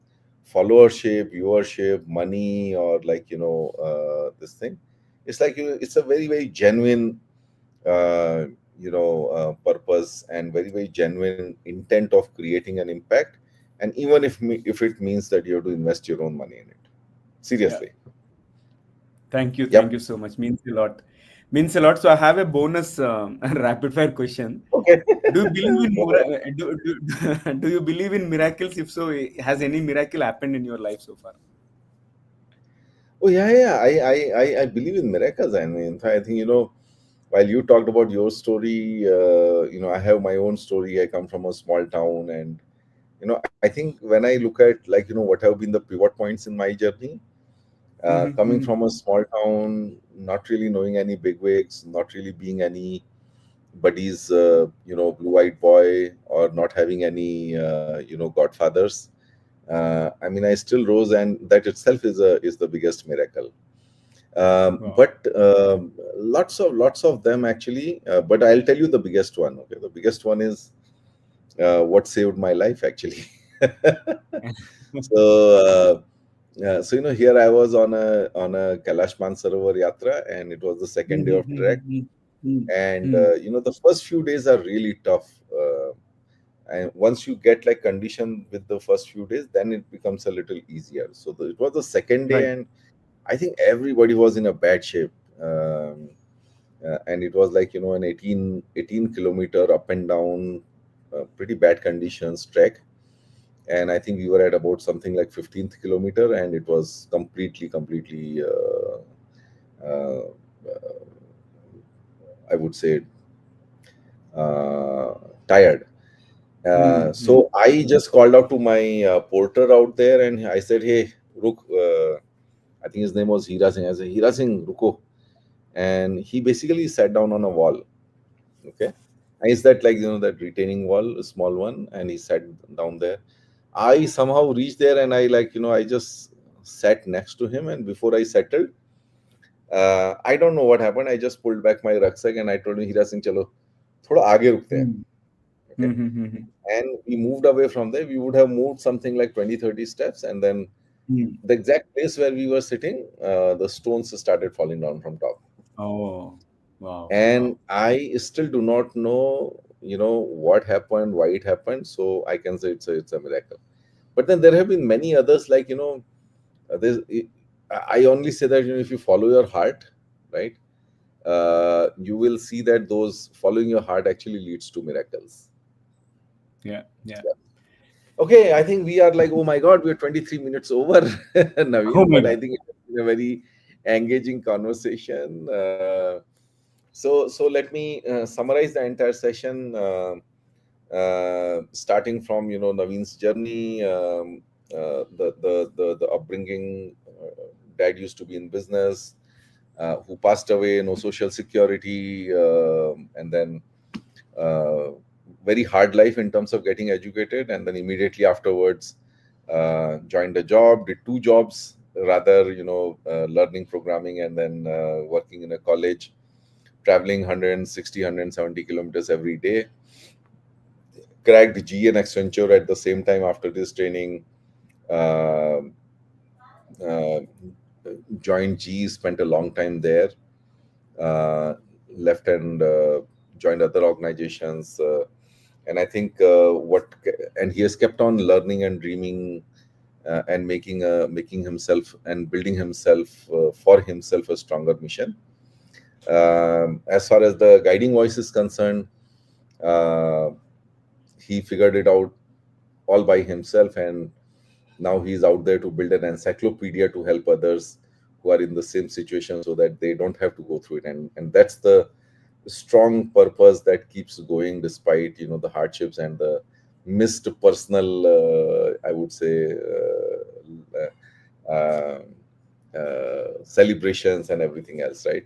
followership, viewership, money, or like this thing. It's like it's a very very genuine uh, purpose, and very very genuine intent of creating an impact. And even if it means that you have to invest your own money in it, Yeah. seriously. Thank you. Thank Yep. you so much. Means a lot. Means a lot. So I have a bonus rapid fire question. Okay. Do you believe in Go ahead. do you believe in miracles? If so, has any miracle happened in your life so far? Oh yeah, yeah. I believe in miracles. I mean, in fact, I think while you talked about your story, I have my own story. I come from a small town, and I think when I look at, like, what have been the pivot points in my journey, coming Mm-hmm. from a small town, not really knowing any bigwigs, not really being any buddies, blue-eyed boy, or not having any, godfathers. I mean, I still rose, and that itself is the biggest miracle. Wow. But lots of them actually. But I'll tell you the biggest one. Okay, the biggest one is what saved my life actually. So, here I was on a Kailash Mansarovar Yatra, and it was the second day of trek. And the first few days are really tough. And once you get like conditioned with the first few days, then it becomes a little easier. So it was the second day, Right. and I think everybody was in a bad shape. And it was like, an 18 kilometer up and down, pretty bad conditions trek. And I think we were at about something like 15th kilometer, and it was completely, uh, I would say, uh, tired. Mm-hmm. So I just called out to my porter out there, and I said, "Hey, Ruk." I think his name was Hira Singh. I said, "Hira Singh, Ruko." And he basically sat down on a wall. Okay, and is that like, that retaining wall, a small one, and he sat down there. I somehow reached there, and I, like, I just sat next to him, and before I settled, I don't know what happened. I just pulled back my rucksack, and I told him, "Hira Singh, chalo, thoda aage rukte hain." Okay, Mm-hmm. and we moved away from there. We would have moved something like 20-30 steps, and then the exact place where we were sitting, the stones started falling down from top. Oh, wow, And wow. I still do not know, what happened, why it happened. So I can say it's a miracle. But then there have been many others, like, there's I only say that, if you follow your heart, right, you will see that those following your heart actually leads to miracles. Yeah, yeah. Yeah. Okay, I think we are like, oh my God, we're 23 minutes over, Oh Naveen, my but I God. think it's been a very engaging conversation. So let me summarize the entire session, starting from, Naveen's journey, the upbringing. Dad used to be in business, who passed away, no social security, and then uh, very hard life in terms of getting educated, and then immediately afterwards joined a job, did two jobs rather, learning programming, and then working in a college, traveling 160 kilometers every day, cracked G and Accenture at the same time after this training. uh, uh, Joined G, spent a long time there, uh, left and joined other organizations. And I think and he has kept on learning and dreaming, and making himself and building himself, for himself, a stronger mission. As far as the guiding voice is concerned, uh, he figured it out all by himself, and now he's out there to build an encyclopedia to help others who are in the same situation, so that they don't have to go through it. And that's the strong purpose that keeps going despite, the hardships and the missed personal, I would say, uh, celebrations and everything else, right?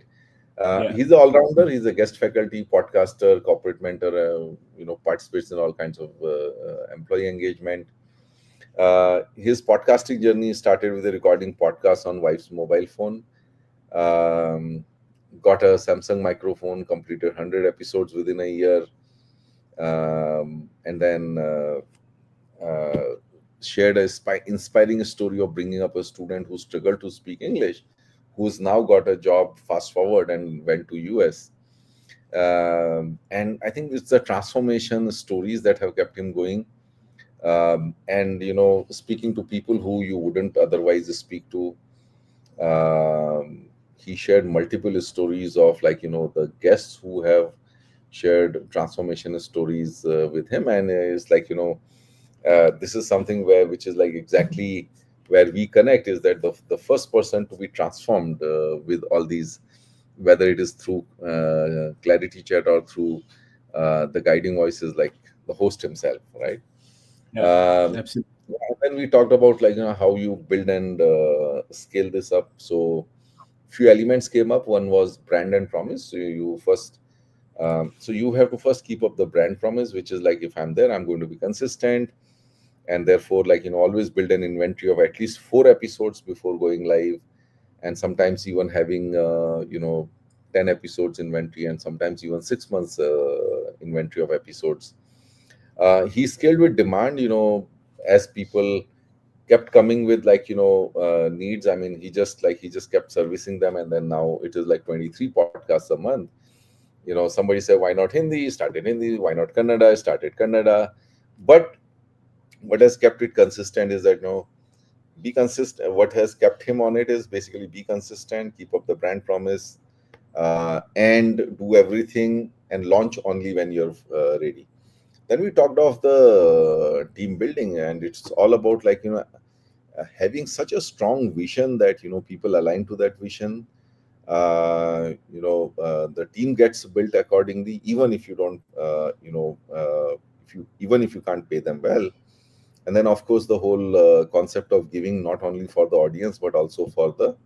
Yeah. He's an all-rounder. He's a guest faculty, podcaster, corporate mentor. Participates in all kinds of employee engagement. His podcasting journey started with a recording podcast on wife's mobile phone. Um, Got a Samsung microphone, completed 100 episodes within a year, and then shared a inspiring story of bringing up a student who struggled to speak English, who's now got a job fast forward and went to US. And I think it's the transformation stories that have kept him going, and speaking to people who you wouldn't otherwise speak to. um, he shared multiple stories of, like, the guests who have shared transformation stories with him. And it's like, this is something where, which is like exactly where we connect, is that the first person to be transformed with all these, whether it is through clarity chat or through the guiding voices, like the host himself, right? Yeah, um, absolutely. and then we talked about, like, how you build and scale this up. So few elements came up. One was brand and promise. So you first, so you have to first keep up the brand promise, which is like, if I'm there, I'm going to be consistent. And therefore, like, always build an inventory of at least 4 episodes before going live. And sometimes even having 10 episodes inventory, and sometimes even 6 months inventory of episodes. He scaled with demand, as people kept coming with, like, needs. I mean, he just kept servicing them. And then now it is like 23 podcasts a month. Somebody said, why not Hindi? Started Hindi. Why not Kannada? Started Kannada. But what has kept it consistent is that, be consistent. What has kept him on it is basically be consistent, keep up the brand promise, and do everything and launch only when you're ready. Then we talked of the team building, and it's all about, like, having such a strong vision that, people align to that vision. The team gets built accordingly, even if you don't, if you even if you can't pay them well. And then, of course, the whole concept of giving, not only for the audience, but also for the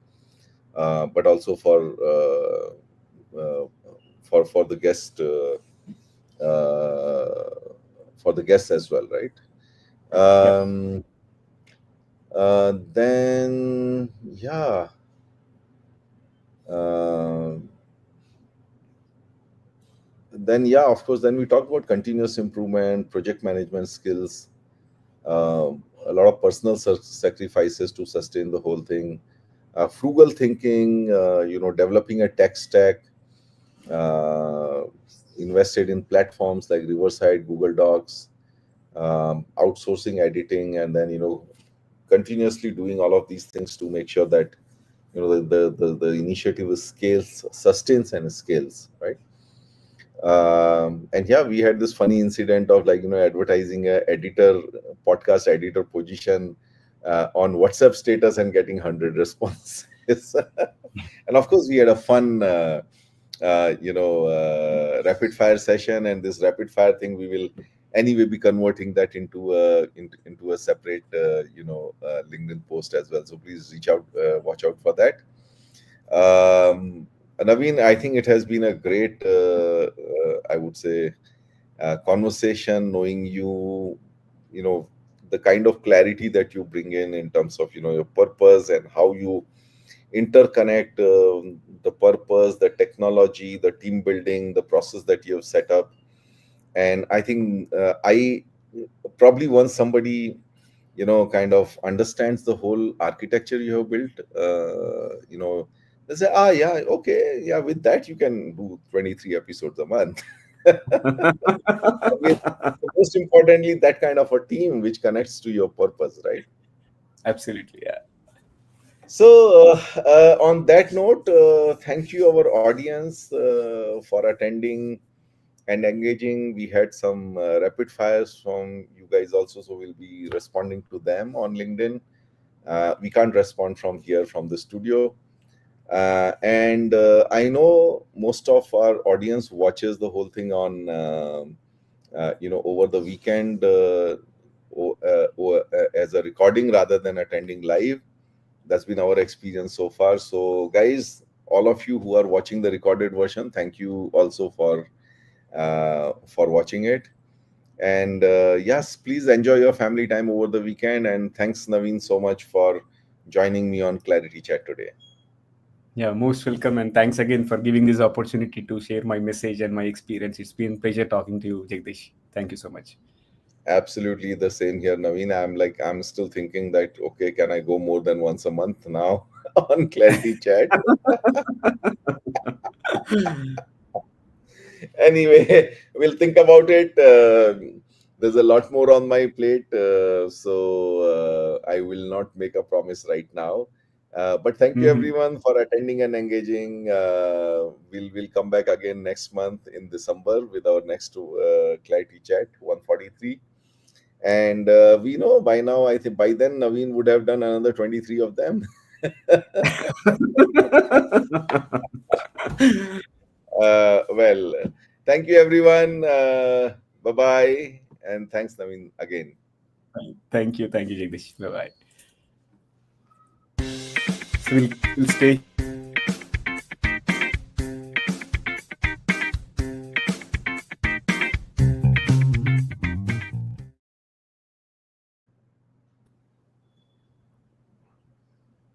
but also uh, for the guest, for the guests as well, right? Yeah, Then, yeah. Uh, then, yeah, of course, then we talk about continuous improvement, project management skills, a lot of personal sacrifices to sustain the whole thing, frugal thinking, developing a tech stack, uh, invested in platforms like Riverside, Google Docs, outsourcing editing, and then, continuously doing all of these things to make sure that, the initiative is scales, sustains and scales, right? And yeah, we had this funny incident of, like, advertising a editor, podcast editor position on WhatsApp status and getting 100 responses. And of course, we had a fun rapid fire session. And this rapid fire thing, we will anyway be converting that into a separate LinkedIn post as well. So please reach out, watch out for that. um, Naveen, I think it has been a great, I would say, conversation, knowing you, you know, the kind of clarity that you bring in terms of, your purpose, and how you interconnect the purpose, the technology, the team building, the process that you have set up. And I think, I probably, once somebody, kind of understands the whole architecture you have built, they say, yeah, okay, yeah, with that you can do 23 episodes a month. With, most importantly, that kind of a team which connects to your purpose, right? absolutely. Yeah. So, on that note, thank you, our audience, for attending and engaging. We had some rapid fires from you guys also, so we'll be responding to them on LinkedIn. We can't respond from here, from the studio. And I know most of our audience watches the whole thing on, over the weekend, as a recording rather than attending live. That's been our experience so far. So, guys, all of you who are watching the recorded version, thank you also for watching it. And yes, please enjoy your family time over the weekend. And thanks, Naveen, so much for joining me on Clarity Chat today. Yeah, most welcome, and thanks again for giving this opportunity to share my message and my experience. It's been a pleasure talking to you, Jagdish. Thank you so much. Absolutely the same here, Naveen. I'm still thinking that, okay, can I go more than once a month now on Clarity Chat? Anyway, we'll think about it. There's a lot more on my plate, so I will not make a promise right now. But thank you Mhm. everyone for attending and engaging. We'll come back again next month in December with our next Clarity Chat 143. And we know by now, I think by then Naveen would have done another 23 of them. Well, thank you everyone. Bye bye. And thanks, Naveen, again. Thank you, Jagdish. Bye bye. So we'll stay here.